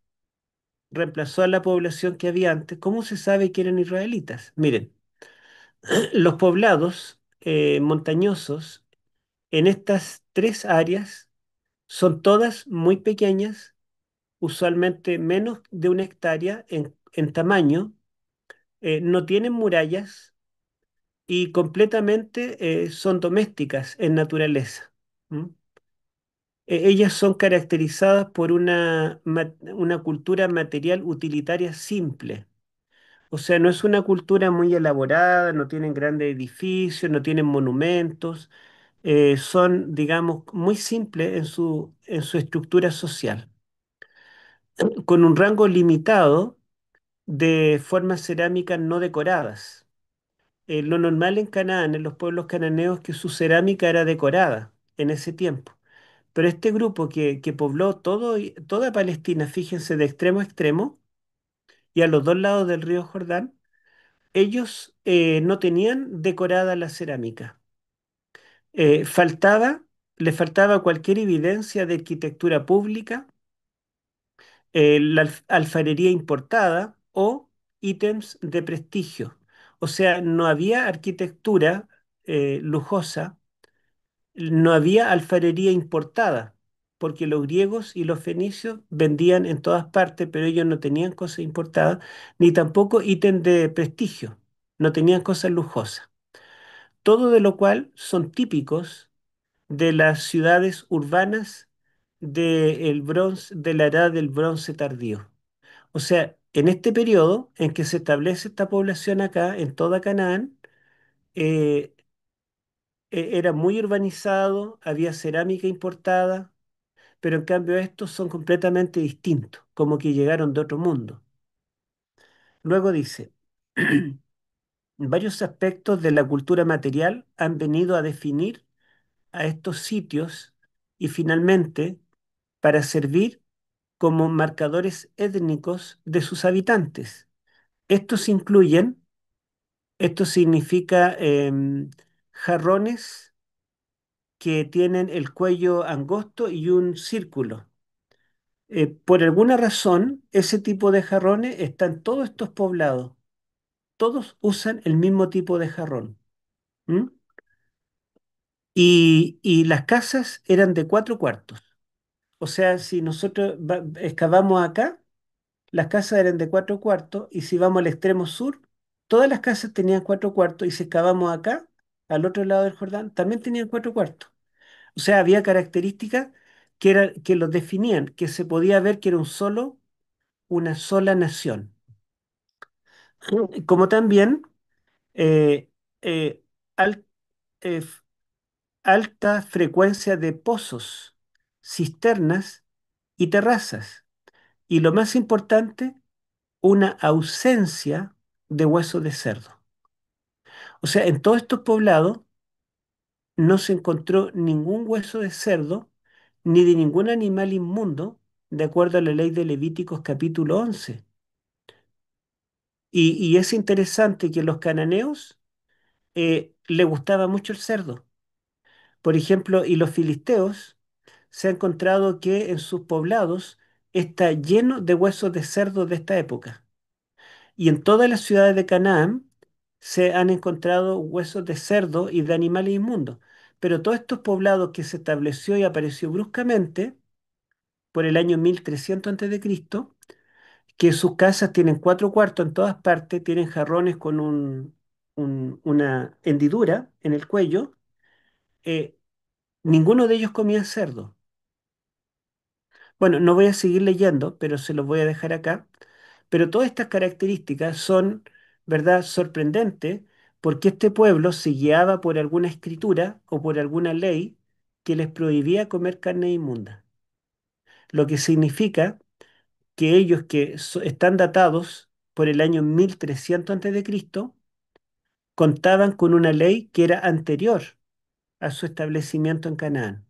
reemplazó a la población que había antes? ¿Cómo se sabe que eran israelitas? Miren, los poblados montañosos en estas tres áreas son todas muy pequeñas, usualmente menos de 1 hectárea en tamaño, no tienen murallas y completamente son domésticas en naturaleza. ¿M? Ellas son caracterizadas por una cultura material utilitaria simple. O sea, no es una cultura muy elaborada, no tienen grandes edificios, no tienen monumentos, son, digamos, muy simples en su estructura social, con un rango limitado de formas cerámicas no decoradas. Lo normal en Canaán, en los pueblos cananeos, que su cerámica era decorada en ese tiempo. Pero este grupo que pobló toda Palestina, fíjense, de extremo a extremo, y a los dos lados del río Jordán, ellos no tenían decorada la cerámica. Eh, faltaba, Le faltaba cualquier evidencia de arquitectura pública, la alfarería importada o ítems de prestigio. O sea, no había arquitectura lujosa, no había alfarería importada, porque los griegos y los fenicios vendían en todas partes, pero ellos no tenían cosas importadas, ni tampoco ítems de prestigio, no tenían cosas lujosas. Todo de lo cual son típicos de las ciudades urbanas de la edad del bronce tardío. O sea, en este periodo en que se establece esta población acá, en toda Canaán, eh, era muy urbanizado, había cerámica importada, pero en cambio estos son completamente distintos, como que llegaron de otro mundo. Luego dice, varios aspectos de la cultura material han venido a definir a estos sitios y finalmente para servir como marcadores étnicos de sus habitantes. Estos incluyen, esto significa jarrones que tienen el cuello angosto y un círculo. Por alguna razón, ese tipo de jarrones está en todos estos poblados. Todos usan el mismo tipo de jarrón. ¿M? Y las casas eran de 4 cuartos. O sea, si nosotros excavamos acá, las casas eran de 4 cuartos, y si vamos al extremo sur, todas las casas tenían 4 cuartos, y si excavamos acá, al otro lado del Jordán, también tenían 4 cuartos. O sea, había características que los definían, que se podía ver que era una sola nación. Como también eh, eh, al- eh, f- alta frecuencia de pozos, cisternas y terrazas. Y lo más importante, una ausencia de huesos de cerdo. O sea, en todos estos poblados no se encontró ningún hueso de cerdo ni de ningún animal inmundo, de acuerdo a la ley de Levíticos capítulo 11. Y es interesante que los cananeos le gustaba mucho el cerdo. Por ejemplo, y los filisteos se ha encontrado que en sus poblados está lleno de huesos de cerdo de esta época. Y en todas las ciudades de Canaán se han encontrado huesos de cerdo y de animales inmundos. Pero todos estos poblados que se estableció y apareció bruscamente por el año 1300 Cristo, que sus casas tienen 4 cuartos en todas partes, tienen jarrones con una hendidura en el cuello, eh, ninguno de ellos comía cerdo. Bueno, no voy a seguir leyendo, pero se los voy a dejar acá. Pero todas estas características son, ¿verdad?, sorprendentes, porque este pueblo se guiaba por alguna escritura o por alguna ley que les prohibía comer carne inmunda. Lo que significa que ellos que están datados por el año 1300 Cristo contaban con una ley que era anterior a su establecimiento en Canaán.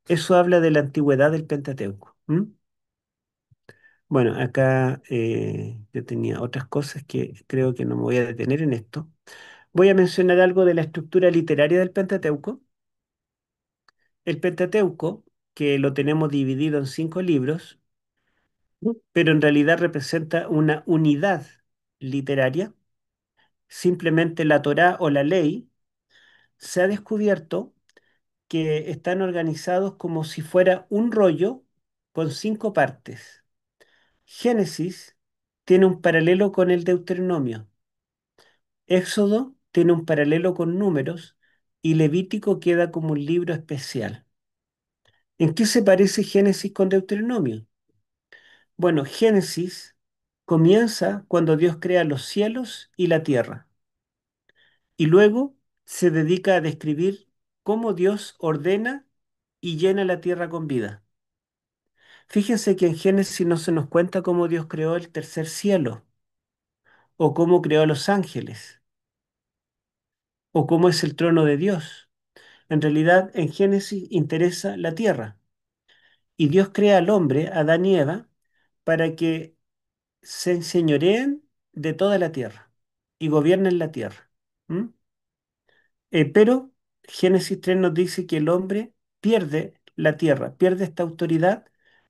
Eso habla de la antigüedad del Pentateuco. ¿M? Bueno, acá yo tenía otras cosas que creo que no me voy a detener en esto. Voy a mencionar algo de la estructura literaria del Pentateuco. El Pentateuco, que lo tenemos dividido en 5 libros, pero en realidad representa una unidad literaria. Simplemente la Torá o la ley se ha descubierto que están organizados como si fuera un rollo con 5 partes. Génesis tiene un paralelo con el Deuteronomio. Éxodo tiene un paralelo con Números y Levítico queda como un libro especial. ¿En qué se parece Génesis con Deuteronomio? Bueno, Génesis comienza cuando Dios crea los cielos y la tierra, y luego se dedica a describir cómo Dios ordena y llena la tierra con vida. Fíjense que en Génesis no se nos cuenta cómo Dios creó el tercer cielo, o cómo creó a los ángeles, o cómo es el trono de Dios. En realidad, en Génesis interesa la tierra. Y Dios crea al hombre, Adán y Eva, para que se enseñoreen de toda la tierra y gobiernen la tierra. ¿M? Pero Génesis 3 nos dice que el hombre pierde la tierra, pierde esta autoridad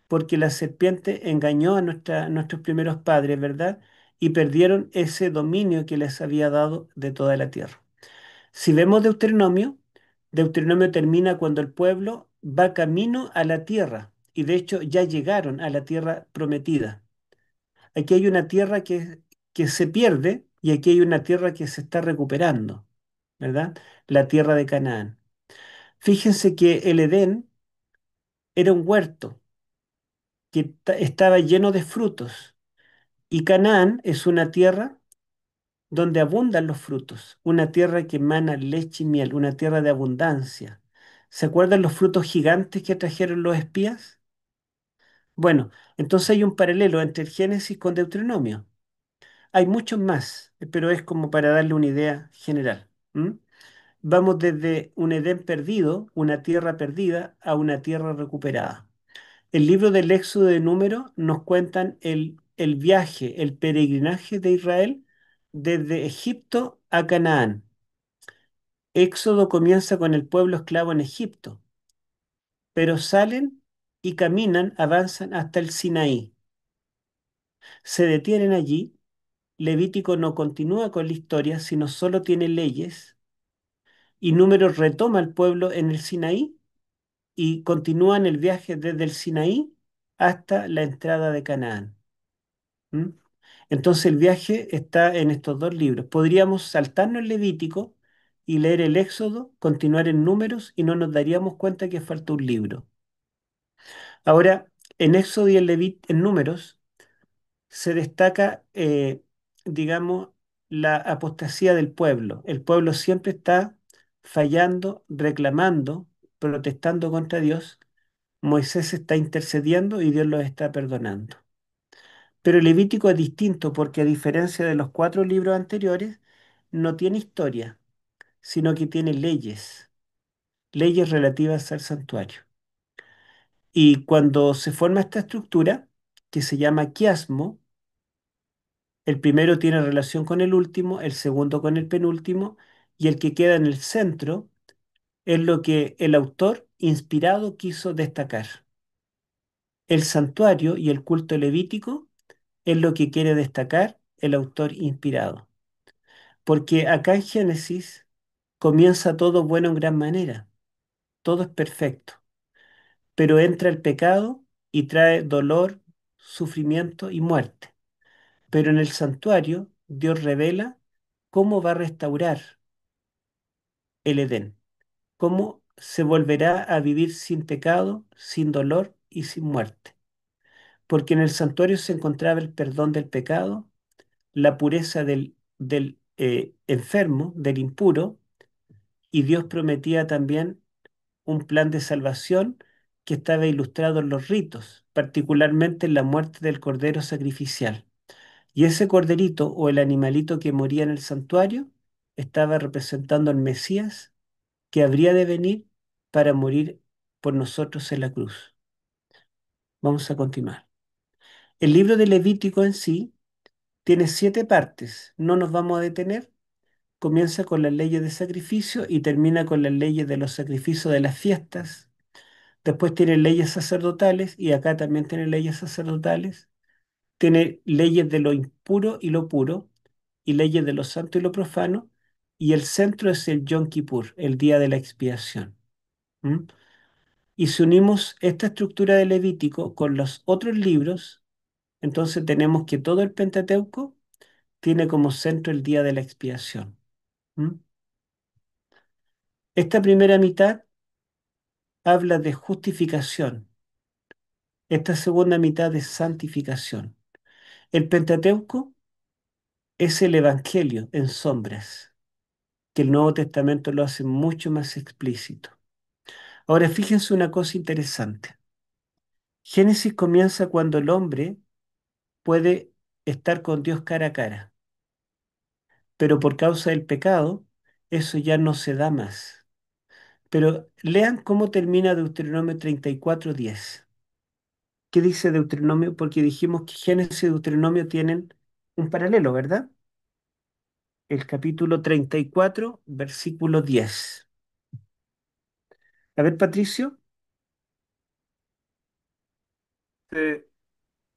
porque la serpiente engañó a nuestros primeros padres, ¿verdad? Y perdieron ese dominio que les había dado de toda la tierra. Si vemos Deuteronomio, Deuteronomio termina cuando el pueblo va camino a la tierra, y de hecho ya llegaron a la tierra prometida. Aquí hay una tierra que se pierde y aquí hay una tierra que se está recuperando, ¿verdad? La tierra de Canaán. Fíjense que el Edén era un huerto que estaba lleno de frutos, y Canaán es una tierra donde abundan los frutos, una tierra que emana leche y miel, una tierra de abundancia. ¿Se acuerdan los frutos gigantes que trajeron los espías? Bueno, entonces hay un paralelo entre el Génesis con Deuteronomio. Hay muchos más, pero es como para darle una idea general. ¿M? Vamos desde un Edén perdido, una tierra perdida, a una tierra recuperada. El libro del Éxodo de Número nos cuentan el viaje, el peregrinaje de Israel desde Egipto a Canaán. Éxodo comienza con el pueblo esclavo en Egipto, pero salen y caminan, avanzan hasta el Sinaí. Se detienen allí. Levítico no continúa con la historia, sino solo tiene leyes, Y Números retoma al pueblo en el Sinaí y continúan el viaje desde el Sinaí hasta la entrada de Canaán. ¿Mm? Entonces el viaje está en estos dos libros. Podríamos saltarnos el Levítico y leer el Éxodo, continuar en Números y no nos daríamos cuenta que falta un libro. Ahora, en Éxodo y en Números se destaca, digamos, la apostasía del pueblo. El pueblo siempre está fallando, reclamando, protestando contra Dios. Moisés está intercediendo y Dios los está perdonando. Pero el Levítico es distinto porque a diferencia de los cuatro libros anteriores, no tiene historia, sino que tiene leyes, leyes relativas al santuario. Y cuando se forma esta estructura, que se llama quiasmo, el primero tiene relación con el último, el segundo con el penúltimo, y el que queda en el centro es lo que el autor inspirado quiso destacar. El santuario y el culto levítico es lo que quiere destacar el autor inspirado. Porque acá en Génesis comienza todo bueno en gran manera, todo es perfecto, pero entra el pecado y trae dolor, sufrimiento y muerte. Pero en el santuario Dios revela cómo va a restaurar el Edén, cómo se volverá a vivir sin pecado, sin dolor y sin muerte. Porque en el santuario se encontraba el perdón del pecado, la pureza del enfermo, del impuro, y Dios prometía también un plan de salvación que estaba ilustrado en los ritos, particularmente en la muerte del cordero sacrificial. Y ese corderito o el animalito que moría en el santuario estaba representando al Mesías que habría de venir para morir por nosotros en la cruz. Vamos a continuar. El libro de Levítico en sí tiene 7 partes. No nos vamos a detener. Comienza con las leyes de sacrificio y termina con las leyes de los sacrificios de las fiestas. Después tiene leyes sacerdotales y acá también tiene leyes sacerdotales. Tiene leyes de lo impuro y lo puro y leyes de lo santo y lo profano. Y el centro es el Yom Kippur, el día de la expiación. ¿Mm? Y si unimos esta estructura de Levítico con los otros libros, entonces tenemos que todo el Pentateuco tiene como centro el día de la expiación. ¿Mm? Esta primera mitad habla de justificación, esta segunda mitad de santificación. El Pentateuco es el Evangelio en sombras, que el Nuevo Testamento lo hace mucho más explícito. Ahora fíjense una cosa interesante. Génesis comienza cuando el hombre puede estar con Dios cara a cara, pero por causa del pecado, eso ya no se da más. Pero lean cómo termina Deuteronomio 34:10. ¿Qué dice Deuteronomio? Porque dijimos que Génesis y Deuteronomio tienen un paralelo, ¿verdad? El capítulo 34, versículo 10. A ver, Patricio.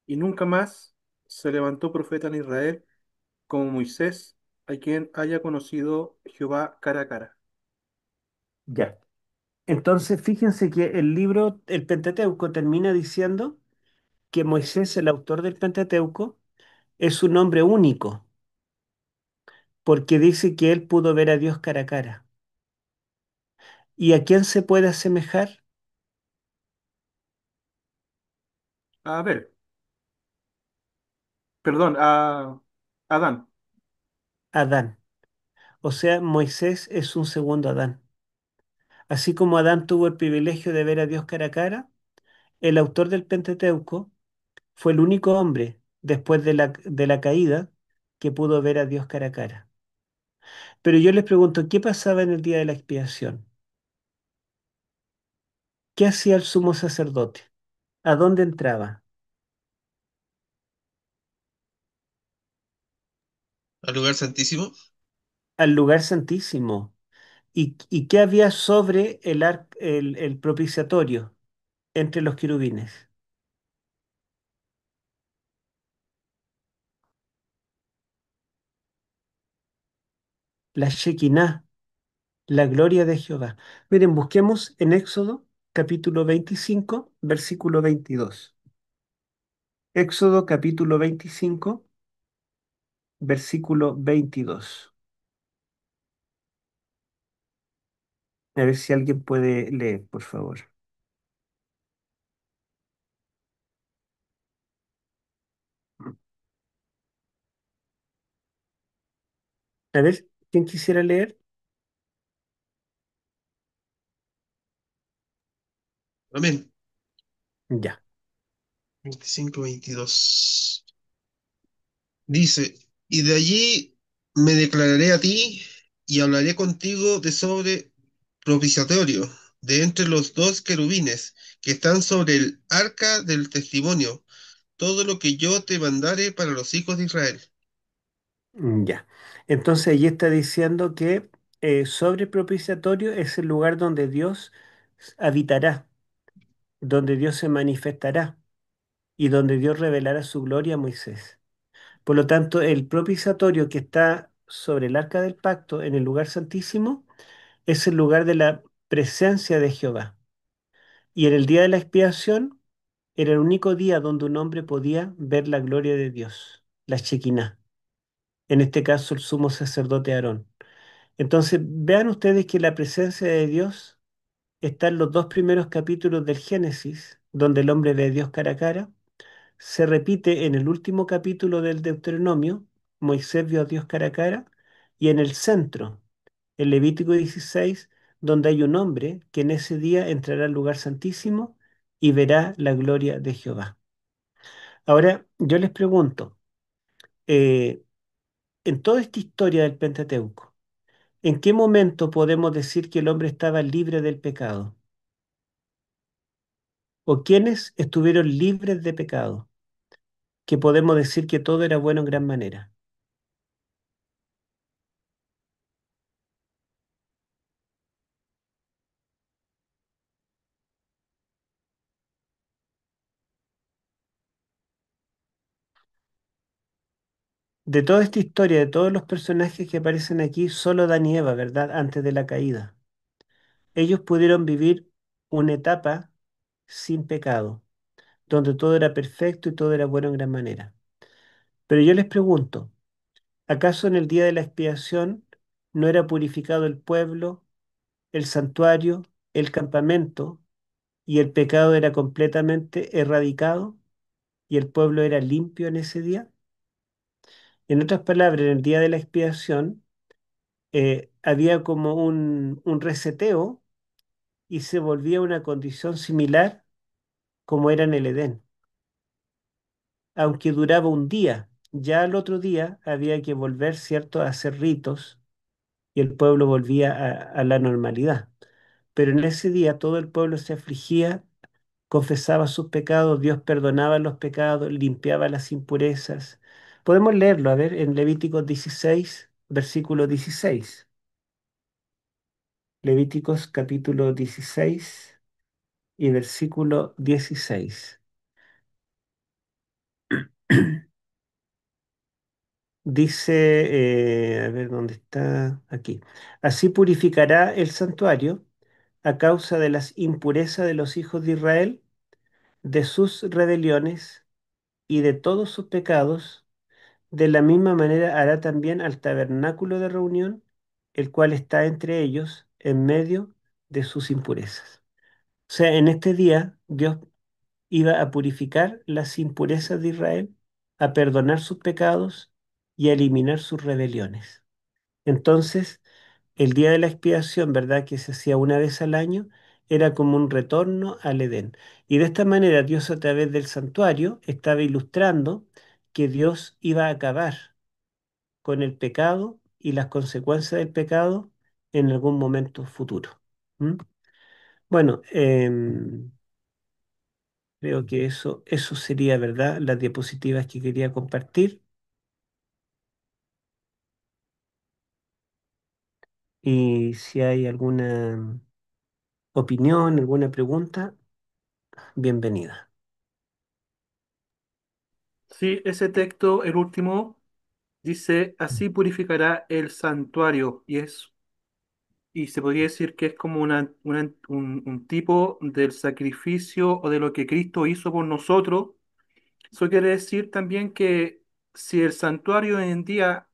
Y nunca más se levantó profeta en Israel como Moisés, a quien haya conocido Jehová cara a cara. Ya. Entonces, fíjense que el libro, el Pentateuco, termina diciendo que Moisés, el autor del Pentateuco, es un hombre único, porque dice que él pudo ver a Dios cara a cara. ¿Y a quién se puede asemejar? A ver, perdón, a Adán. Adán. O sea, Moisés es un segundo Adán. Así como Adán tuvo el privilegio de ver a Dios cara a cara, el autor del Pentateuco fue el único hombre después de la caída que pudo ver a Dios cara a cara. Pero yo les pregunto, ¿qué pasaba en el día de la expiación? ¿Qué hacía el sumo sacerdote? ¿A dónde entraba? Al lugar santísimo. Al lugar santísimo. ¿Y qué había sobre el propiciatorio entre los querubines? La Shekinah, la gloria de Jehová. Miren, busquemos en Éxodo capítulo 25, versículo 22. Éxodo capítulo 25, versículo 22. A ver si alguien puede leer, por favor. A ver, ¿quién quisiera leer? Amén. Ya. 25-22. Dice, y de allí me declararé a ti y hablaré contigo de sobre propiciatorio, de entre los dos querubines que están sobre el arca del testimonio, todo lo que yo te mandare para los hijos de Israel. Ya. Entonces allí está diciendo que sobre propiciatorio es el lugar donde Dios habitará, donde Dios se manifestará y donde Dios revelará su gloria a Moisés. Por lo tanto, el propiciatorio que está sobre el arca del pacto en el lugar santísimo es el lugar de la presencia de Jehová. Y en el día de la expiación era el único día donde un hombre podía ver la gloria de Dios, la Shekinah. En este caso, el sumo sacerdote Aarón. Entonces, vean ustedes que la presencia de Dios está en los dos primeros capítulos del Génesis, donde el hombre ve a Dios cara a cara. Se repite en el último capítulo del Deuteronomio, Moisés vio a Dios cara a cara, y en el centro, en Levítico 16, donde hay un hombre que en ese día entrará al lugar santísimo y verá la gloria de Jehová. Ahora, yo les pregunto, eh, en toda esta historia del Pentateuco, ¿en qué momento podemos decir que el hombre estaba libre del pecado? ¿O quiénes estuvieron libres de pecado? Que podemos decir que todo era bueno en gran manera. De toda esta historia, de todos los personajes que aparecen aquí, solo Adán y Eva, ¿verdad? Antes de la caída. Ellos pudieron vivir una etapa sin pecado, donde todo era perfecto y todo era bueno en gran manera. Pero yo les pregunto, ¿acaso en el día de la expiación no era purificado el pueblo, el santuario, el campamento, y el pecado era completamente erradicado y el pueblo era limpio en ese día? En otras palabras, en el día de la expiación había como un reseteo y se volvía a una condición similar como era en el Edén, aunque duraba un día. Ya al otro día había que volver, ¿cierto?, a hacer ritos y el pueblo volvía a la normalidad. Pero en ese día todo el pueblo se afligía, confesaba sus pecados, Dios perdonaba los pecados, limpiaba las impurezas. Podemos leerlo, a ver, en Levíticos 16, versículo 16. Levíticos capítulo 16 y versículo 16. Dice, a ver dónde está, aquí. Así purificará el santuario a causa de las impurezas de los hijos de Israel, de sus rebeliones y de todos sus pecados. De la misma manera hará también al tabernáculo de reunión, el cual está entre ellos, en medio de sus impurezas. O sea, en este día Dios iba a purificar las impurezas de Israel, a perdonar sus pecados y a eliminar sus rebeliones. Entonces, el día de la expiación, ¿verdad? Que se hacía una vez al año, era como un retorno al Edén. Y de esta manera Dios a través del santuario estaba ilustrando que Dios iba a acabar con el pecado y las consecuencias del pecado en algún momento futuro. ¿Mm? Bueno, creo que eso sería, ¿verdad? Las diapositivas que quería compartir. Y si hay alguna opinión, alguna pregunta, bienvenida. Sí, ese texto, el último, dice, así purificará el santuario. Y es Y se podría decir que es como un tipo del sacrificio o de lo que Cristo hizo por nosotros. Eso quiere decir también que si el santuario hoy en día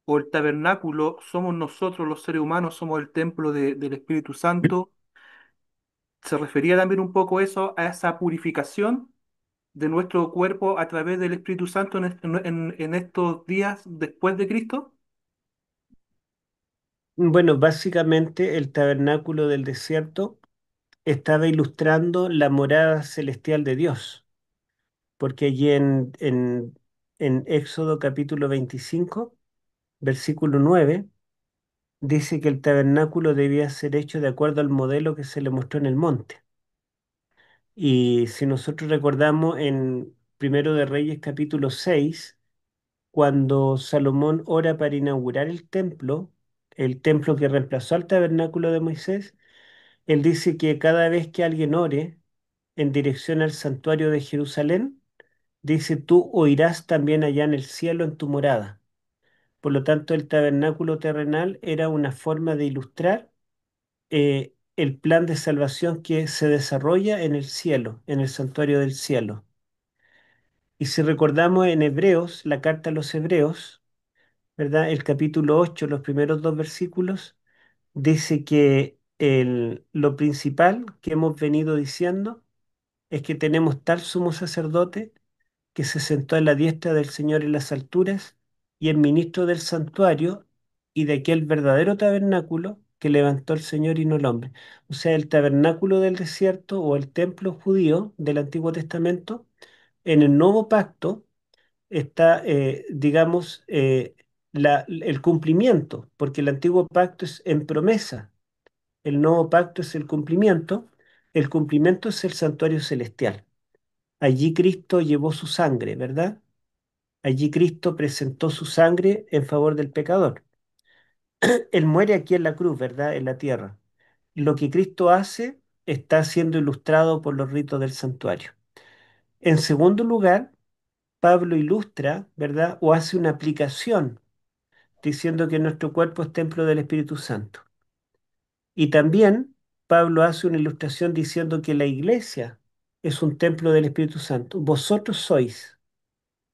o el tabernáculo somos nosotros los seres humanos, somos el templo del Espíritu Santo, se refería también un poco eso a esa purificación de nuestro cuerpo a través del Espíritu Santo en estos días después de Cristo. Bueno, básicamente el tabernáculo del desierto estaba ilustrando la morada celestial de Dios, porque allí en Éxodo capítulo 25, versículo 9, dice que el tabernáculo debía ser hecho de acuerdo al modelo que se le mostró en el monte. Y si nosotros recordamos en Primero de Reyes capítulo 6, cuando Salomón ora para inaugurar el templo que reemplazó al tabernáculo de Moisés, él dice que cada vez que alguien ore en dirección al santuario de Jerusalén, dice, tú oirás también allá en el cielo en tu morada. Por lo tanto, el tabernáculo terrenal era una forma de ilustrar el plan de salvación que se desarrolla en el cielo, en el santuario del cielo. Y si recordamos en Hebreos, la carta a los Hebreos, ¿verdad? El capítulo 8, los primeros dos versículos, dice que lo principal que hemos venido diciendo es que tenemos tal sumo sacerdote que se sentó a la diestra del Señor en las alturas y el ministro del santuario y de aquel verdadero tabernáculo que levantó el Señor y no el hombre. O sea, el tabernáculo del desierto o el templo judío del Antiguo Testamento, en el nuevo pacto está, digamos, el cumplimiento, porque el antiguo pacto es en promesa, el nuevo pacto es el cumplimiento es el santuario celestial. Allí Cristo llevó su sangre, ¿verdad? Allí Cristo presentó su sangre en favor del pecador. Él muere aquí en la cruz, ¿verdad? En la tierra. Lo que Cristo hace está siendo ilustrado por los ritos del santuario. En segundo lugar, Pablo ilustra, ¿verdad? O hace una aplicación diciendo que nuestro cuerpo es templo del Espíritu Santo. Y también Pablo hace una ilustración diciendo que la iglesia es un templo del Espíritu Santo. Vosotros sois,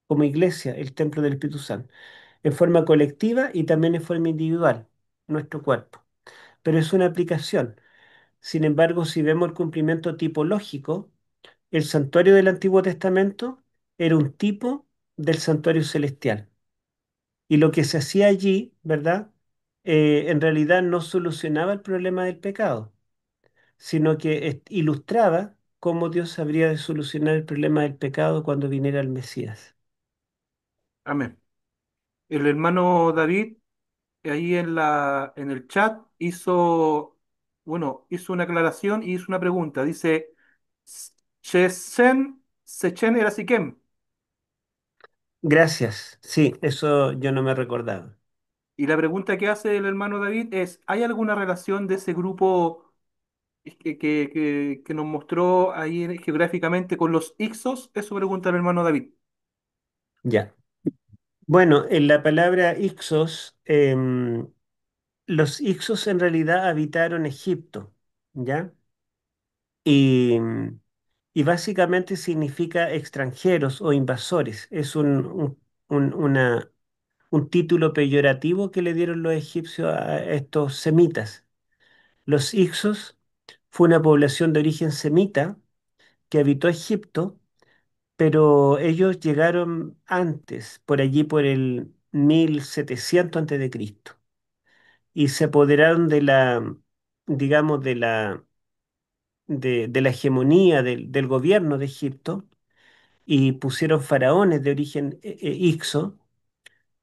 como iglesia, el templo del Espíritu Santo, en forma colectiva y también en forma individual, nuestro cuerpo. Pero es una aplicación. Sin embargo, si vemos el cumplimiento tipológico, el santuario del Antiguo Testamento era un tipo del santuario celestial. Y lo que se hacía allí, ¿verdad? En realidad no solucionaba el problema del pecado, sino que ilustraba cómo Dios habría de solucionar el problema del pecado cuando viniera el Mesías. Amén. El hermano David ahí en el chat hizo una aclaración y hizo una pregunta. Dice, Sechen era Siquem. Gracias. Sí, eso yo no me recordaba. Y la pregunta que hace el hermano David es, ¿hay alguna relación de ese grupo que nos mostró ahí geográficamente con los Ixos? Eso pregunta el hermano David. Ya. Bueno, en la palabra Ixos, los Ixos en realidad habitaron Egipto, ¿ya? Y, y básicamente significa extranjeros o invasores. Es un título peyorativo que le dieron los egipcios a estos semitas. Los Ixos fue una población de origen semita que habitó Egipto, pero ellos llegaron antes, por allí por el 1700 antes de Cristo, y se apoderaron digamos, de la hegemonía del gobierno de Egipto y pusieron faraones de origen Ixo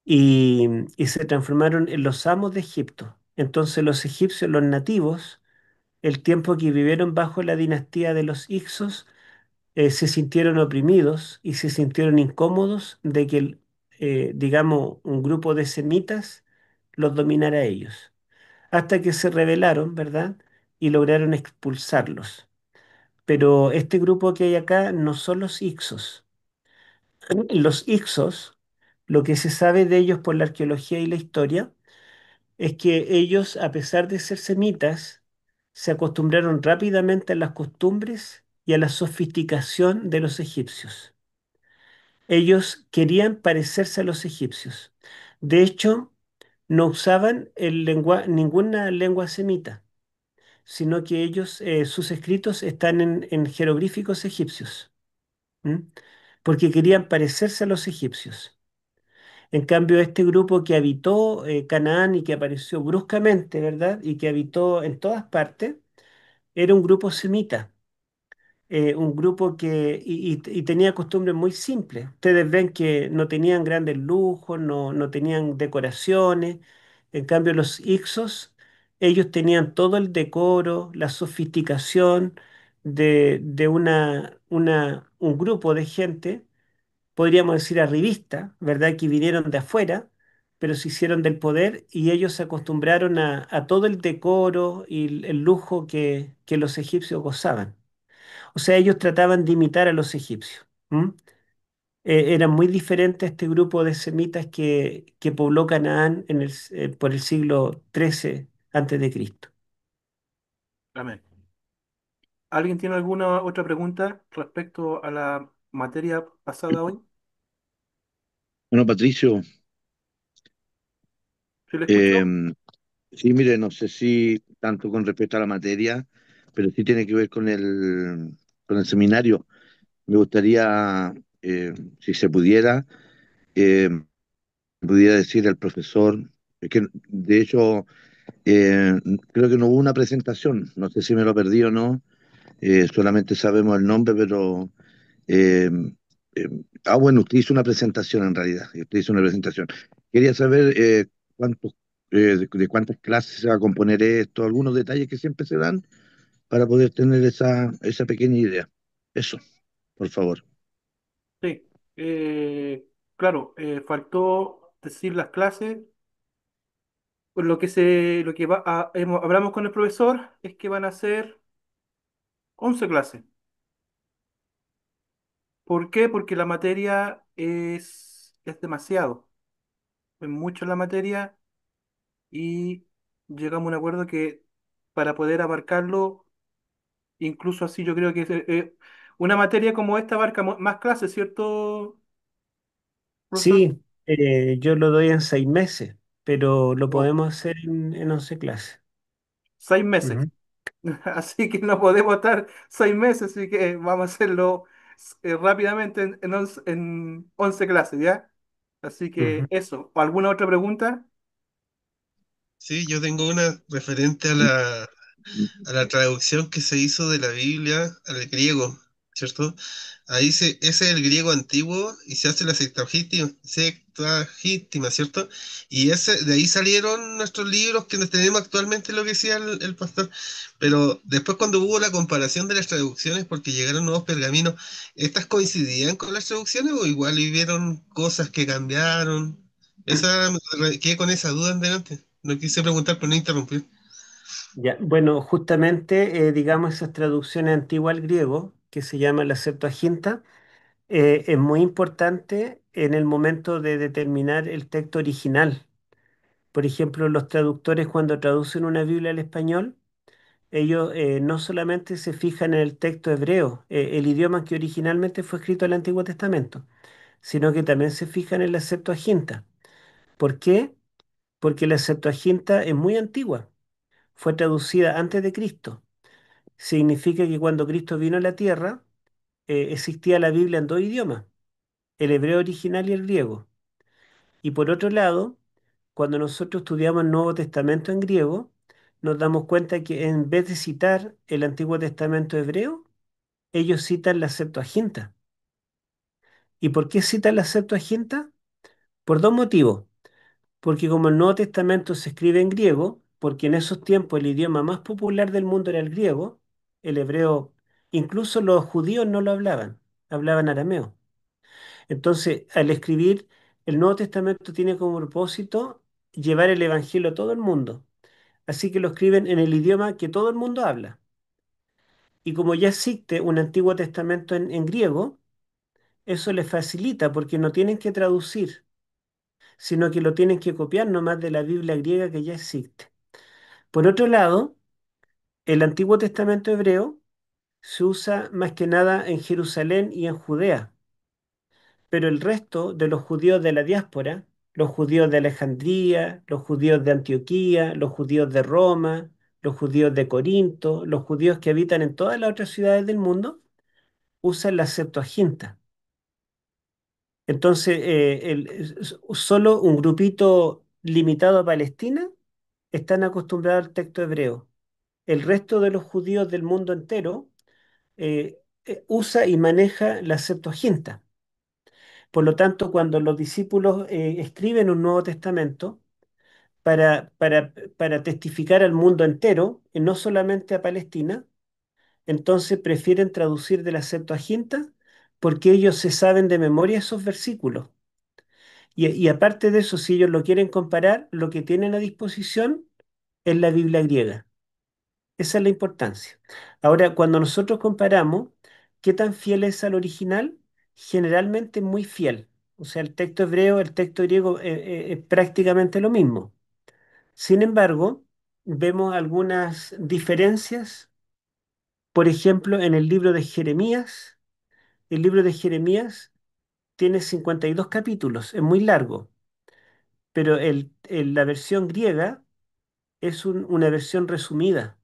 y, y se transformaron en los amos de Egipto. Entonces los egipcios, los nativos, el tiempo que vivieron bajo la dinastía de los Ixos, se sintieron oprimidos y se sintieron incómodos de que, digamos, un grupo de semitas los dominara a ellos, hasta que se rebelaron, ¿verdad? Y lograron expulsarlos. Pero este grupo que hay acá no son los Ixos. Los Ixos, lo que se sabe de ellos por la arqueología y la historia, es que ellos, a pesar de ser semitas, se acostumbraron rápidamente a las costumbres y a la sofisticación de los egipcios. Ellos querían parecerse a los egipcios. De hecho, no usaban ninguna lengua semita, sino que ellos, sus escritos están en jeroglíficos egipcios, ¿m? Porque querían parecerse a los egipcios. En cambio, este grupo que habitó Canaán y que apareció bruscamente, ¿verdad? Y que habitó en todas partes, era un grupo semita, un grupo que y tenía costumbres muy simples. Ustedes ven que no tenían grandes lujos, no tenían decoraciones. En cambio, los Ixos, ellos tenían todo el decoro, la sofisticación de un grupo de gente, podríamos decir arribista, ¿verdad? Que vinieron de afuera, pero se hicieron del poder y ellos se acostumbraron a todo el decoro y el lujo que los egipcios gozaban. O sea, ellos trataban de imitar a los egipcios. ¿M? Eran muy diferentes a este grupo de semitas que pobló Canaán por el siglo XIII antes de Cristo. Amén. ¿Alguien tiene alguna otra pregunta respecto a la materia pasada hoy? Bueno, Patricio, ¿Sí le escuchó? eh, sí, mire, no sé si tanto con respecto a la materia, pero sí tiene que ver con el seminario. Me gustaría, si se pudiera, eh, pudiera decir al profesor, que de hecho creo que no hubo una presentación, no sé si me lo perdí o no, solamente sabemos el nombre, pero Eh, eh, bueno, usted hizo una presentación en realidad. Usted hizo una presentación. Quería saber cuántos, de cuántas clases se va a componer esto, algunos detalles que siempre se dan para poder tener esa pequeña idea. Eso, por favor. Sí. Claro, faltó decir las clases. Pues lo que hablamos con el profesor es que van a ser 11 clases. ¿Por qué? Porque la materia es demasiado. Es mucho la materia y llegamos a un acuerdo que para poder abarcarlo, incluso así yo creo que una materia como esta abarca más clases, ¿cierto, profesor? Sí, yo lo doy en 6 meses, pero lo Oh, podemos hacer en 11 clases. 6 meses. Ujú, Así que no podemos estar 6 meses, así que vamos a hacerlo rápidamente en 11 clases, ¿ya? Así que ujú. eso. ¿Alguna otra pregunta? Sí, yo tengo una referente a la traducción que se hizo de la Biblia al griego, ¿cierto? Ahí ese es el griego antiguo y se hace la Septuaginta, ¿cierto? Y de ahí salieron nuestros libros que nos tenemos actualmente, lo que decía el pastor. Pero después cuando hubo la comparación de las traducciones, porque llegaron nuevos pergaminos, ¿estas coincidían con las traducciones o igual hubieron cosas que cambiaron? Quedé con esa duda en delante. No quise preguntar, pero no interrumpir. Ya, bueno, justamente, digamos, esas traducciones antiguas al griego, que se llama la Septuaginta, es muy importante en el momento de determinar el texto original. Por ejemplo, los traductores cuando traducen una Biblia al español, ellos no solamente se fijan en el texto hebreo, el idioma que originalmente fue escrito en el Antiguo Testamento, sino que también se fijan en la Septuaginta. ¿Por qué? Porque la Septuaginta es muy antigua, fue traducida antes de Cristo. Significa que cuando Cristo vino a la tierra, existía la Biblia en 2 idiomas, el hebreo original y el griego. Y por otro lado, cuando nosotros estudiamos el Nuevo Testamento en griego, nos damos cuenta que en vez de citar el Antiguo Testamento hebreo, ellos citan la Septuaginta. ¿Y por qué citan la Septuaginta? Por 2 motivos. Porque como el Nuevo Testamento se escribe en griego, porque en esos tiempos el idioma más popular del mundo era el griego, el hebreo, incluso los judíos no lo hablaban, hablaban arameo. Entonces, al escribir, el Nuevo Testamento tiene como propósito llevar el Evangelio a todo el mundo. Así que lo escriben en el idioma que todo el mundo habla. Y como ya existe un Antiguo Testamento en griego, eso les facilita porque no tienen que traducir, sino que lo tienen que copiar nomás de la Biblia griega que ya existe. Por otro lado, el Antiguo Testamento hebreo se usa más que nada en Jerusalén y en Judea, pero el resto de los judíos de la diáspora, los judíos de Alejandría, los judíos de Antioquía, los judíos de Roma, los judíos de Corinto, los judíos que habitan en todas las otras ciudades del mundo, usan la Septuaginta. Entonces, solo un grupito limitado a Palestina están acostumbrados al texto hebreo. El resto de los judíos del mundo entero usa y maneja la Septuaginta. Por lo tanto, cuando los discípulos escriben un Nuevo Testamento para testificar al mundo entero, y no solamente a Palestina, entonces prefieren traducir de la Septuaginta porque ellos se saben de memoria esos versículos. Y aparte de eso, si ellos lo quieren comparar, lo que tienen a disposición es la Biblia griega. Esa es la importancia. Ahora, cuando nosotros comparamos qué tan fiel es al original, generalmente muy fiel. O sea, el texto hebreo, el texto griego es prácticamente lo mismo. Sin embargo, vemos algunas diferencias. Por ejemplo, en el libro de Jeremías, el libro de Jeremías tiene 52 capítulos, es muy largo, pero la versión griega es una versión resumida.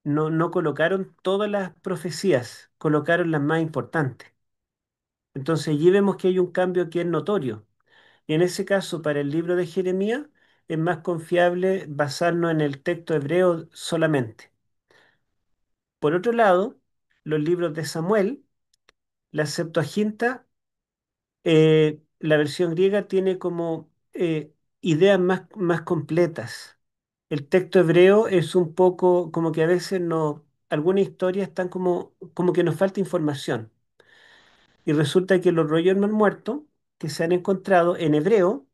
No colocaron todas las profecías, colocaron las más importantes. Entonces allí vemos que hay un cambio que es notorio. Y en ese caso, para el libro de Jeremías, es más confiable basarnos en el texto hebreo solamente. Por otro lado, los libros de Samuel, la Septuaginta, la versión griega tiene como ideas más completas. El texto hebreo es un poco como que a veces no, algunas historias están como que nos falta información. Y resulta que los rollos no muertos que se han encontrado en hebreo,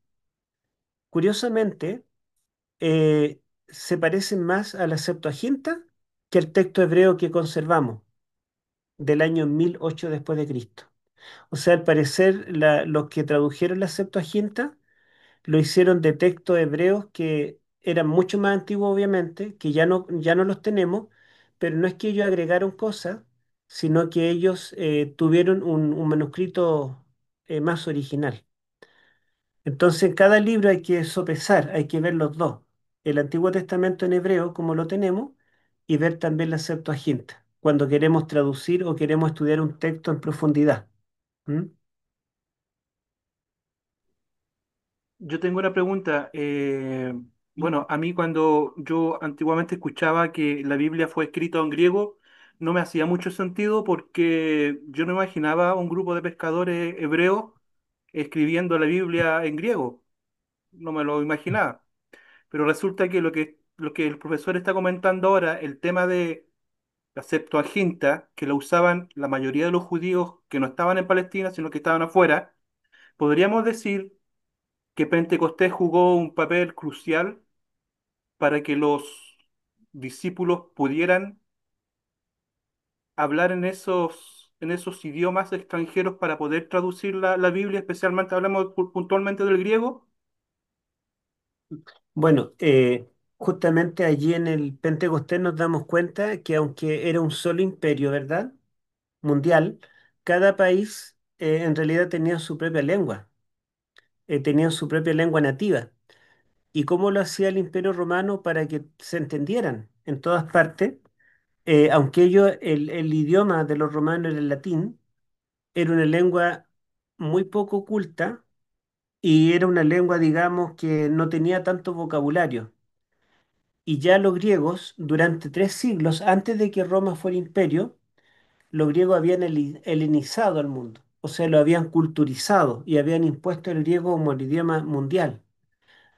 curiosamente, se parecen más a la Septuaginta que al texto hebreo que conservamos del año 1008 después de Cristo. O sea, al parecer los que tradujeron la Septuaginta lo hicieron de textos hebreos que eran mucho más antiguos, obviamente, que ya no los tenemos, pero no es que ellos agregaron cosas, sino que ellos tuvieron un manuscrito más original. Entonces, en cada libro hay que sopesar, hay que ver los dos, el Antiguo Testamento en hebreo, como lo tenemos, y ver también la Septuaginta, cuando queremos traducir o queremos estudiar un texto en profundidad. ¿Mm? Yo tengo una pregunta. Bueno, a mí cuando yo antiguamente escuchaba que la Biblia fue escrita en griego, no me hacía mucho sentido porque yo no imaginaba un grupo de pescadores hebreos escribiendo la Biblia en griego. No me lo imaginaba. Pero resulta que lo que el profesor está comentando ahora, el tema de la Septuaginta, que la usaban la mayoría de los judíos que no estaban en Palestina, sino que estaban afuera, podríamos decir que Pentecostés jugó un papel crucial para que los discípulos pudieran hablar en esos idiomas extranjeros para poder traducir la Biblia, especialmente hablamos puntualmente del griego. Bueno, justamente allí en el Pentecostés nos damos cuenta que aunque era un solo imperio, ¿verdad? Mundial, cada país en realidad tenía su propia lengua, tenían su propia lengua nativa. ¿Y cómo lo hacía el Imperio Romano para que se entendieran en todas partes? Aunque ellos, el idioma de los romanos era el latín, era una lengua muy poco culta y era una lengua, digamos, que no tenía tanto vocabulario. Y ya los griegos, durante 3 siglos antes de que Roma fuera imperio, los griegos habían helenizado al mundo, o sea, lo habían culturizado y habían impuesto el griego como el idioma mundial.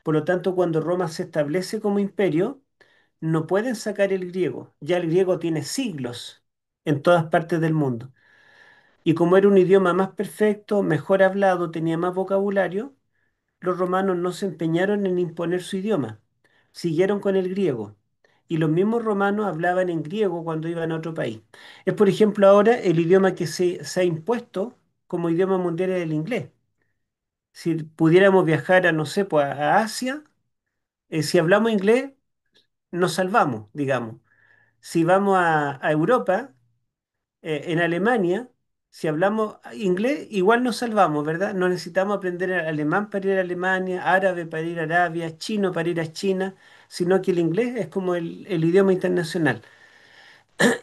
Por lo tanto, cuando Roma se establece como imperio, no pueden sacar el griego. Ya el griego tiene siglos en todas partes del mundo. Y como era un idioma más perfecto, mejor hablado, tenía más vocabulario, los romanos no se empeñaron en imponer su idioma, siguieron con el griego. Y los mismos romanos hablaban en griego cuando iban a otro país. Es, por ejemplo, ahora el idioma que se ha impuesto como idioma mundial es el inglés. Si pudiéramos viajar a, no sé, pues a Asia, si hablamos inglés, nos salvamos, digamos. Si vamos a Europa, en Alemania, si hablamos inglés, igual nos salvamos, ¿verdad? No necesitamos aprender alemán para ir a Alemania, árabe para ir a Arabia, chino para ir a China, sino que el inglés es como el idioma internacional.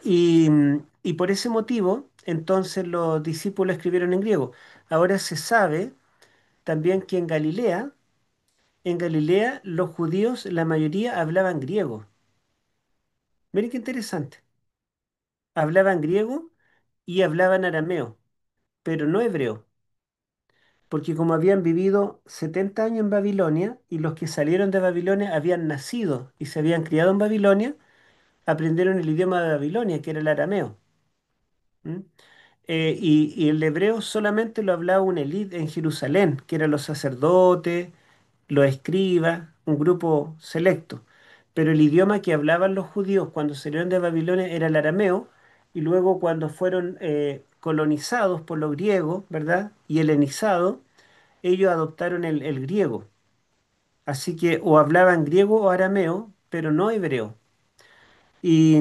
Y por ese motivo, entonces los discípulos escribieron en griego. Ahora se sabe también que en Galilea los judíos, la mayoría hablaban griego. Miren qué interesante. Hablaban griego y hablaban arameo, pero no hebreo, porque como habían vivido 70 años en Babilonia y los que salieron de Babilonia habían nacido y se habían criado en Babilonia, aprendieron el idioma de Babilonia, que era el arameo. ¿M? Y el hebreo solamente lo hablaba una élite en Jerusalén, que eran los sacerdotes, los escribas, un grupo selecto. Pero el idioma que hablaban los judíos cuando salieron de Babilonia era el arameo, y luego cuando fueron colonizados por los griegos, ¿verdad? Y helenizados, ellos adoptaron el griego. Así que o hablaban griego o arameo, pero no hebreo. Y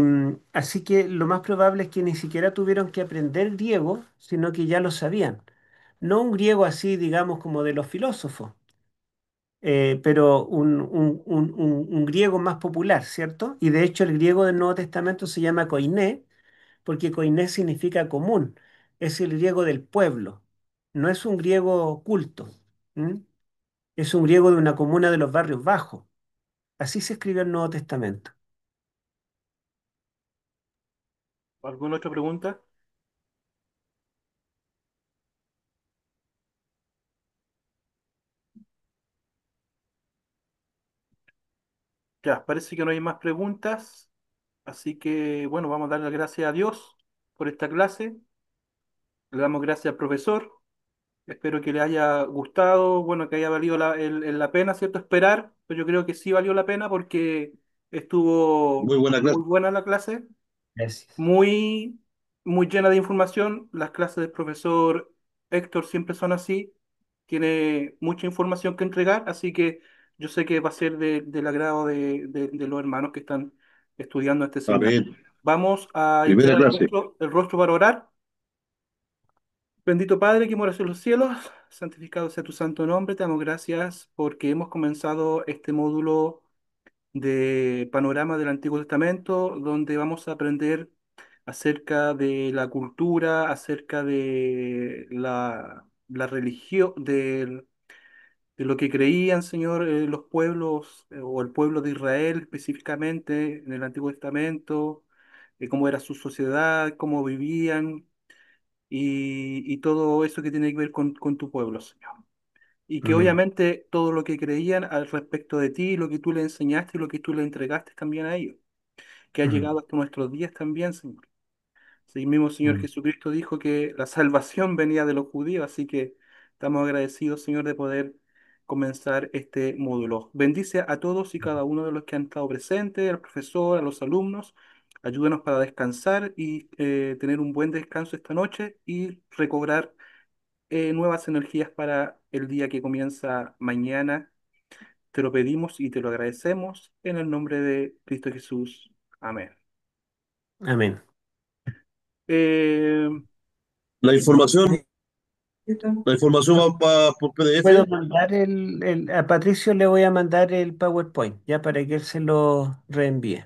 así que lo más probable es que ni siquiera tuvieron que aprender griego, sino que ya lo sabían. No un griego así, digamos, como de los filósofos, pero un griego más popular, ¿cierto? Y de hecho el griego del Nuevo Testamento se llama koiné, porque koiné significa común, es el griego del pueblo, no es un griego culto, ¿m? Es un griego de una comuna de los barrios bajos. Así se escribe el Nuevo Testamento. ¿Alguna otra pregunta? Ya, parece que no hay más preguntas. Así que, bueno, vamos a darle las gracias a Dios por esta clase. Le damos gracias al profesor. Espero que le haya gustado, bueno, que haya valido la pena, ¿cierto? Esperar, pero yo creo que sí valió la pena porque estuvo Muy buena clase. muy buena la clase, Gracias. muy, muy llena de información. Las clases del profesor Héctor siempre son así, tiene mucha información que entregar, así que yo sé que va a ser del agrado de los hermanos que están estudiando este seminario. Amén. Vamos a Primera inclinar clase. el rostro para orar. Bendito Padre que moras en los cielos, santificado sea tu santo nombre. Te damos gracias porque hemos comenzado este módulo de panorama del Antiguo Testamento, donde vamos a aprender acerca de la cultura, acerca de la religión, de lo que creían, Señor, los pueblos o el pueblo de Israel específicamente en el Antiguo Testamento, cómo era su sociedad, cómo vivían y todo eso que tiene que ver con tu pueblo, Señor. Y que Amén. obviamente todo lo que creían al respecto de ti, lo que tú le enseñaste y lo que tú le entregaste también a ellos, que ha Amén. llegado hasta nuestros días también, Señor. Sí, mismo Señor Amén. Jesucristo dijo que la salvación venía de los judíos, así que estamos agradecidos, Señor, de poder comenzar este módulo. Bendice a todos y cada uno de los que han estado presentes, al profesor, a los alumnos. Ayúdanos para descansar y tener un buen descanso esta noche y recobrar nuevas energías para el día que comienza mañana. Te lo pedimos y te lo agradecemos en el nombre de Cristo Jesús. Amén. Amén. Eh, La información, la información va por Puedo PDF. mandar a Patricio le voy a mandar el PowerPoint, ya para que él se lo reenvíe.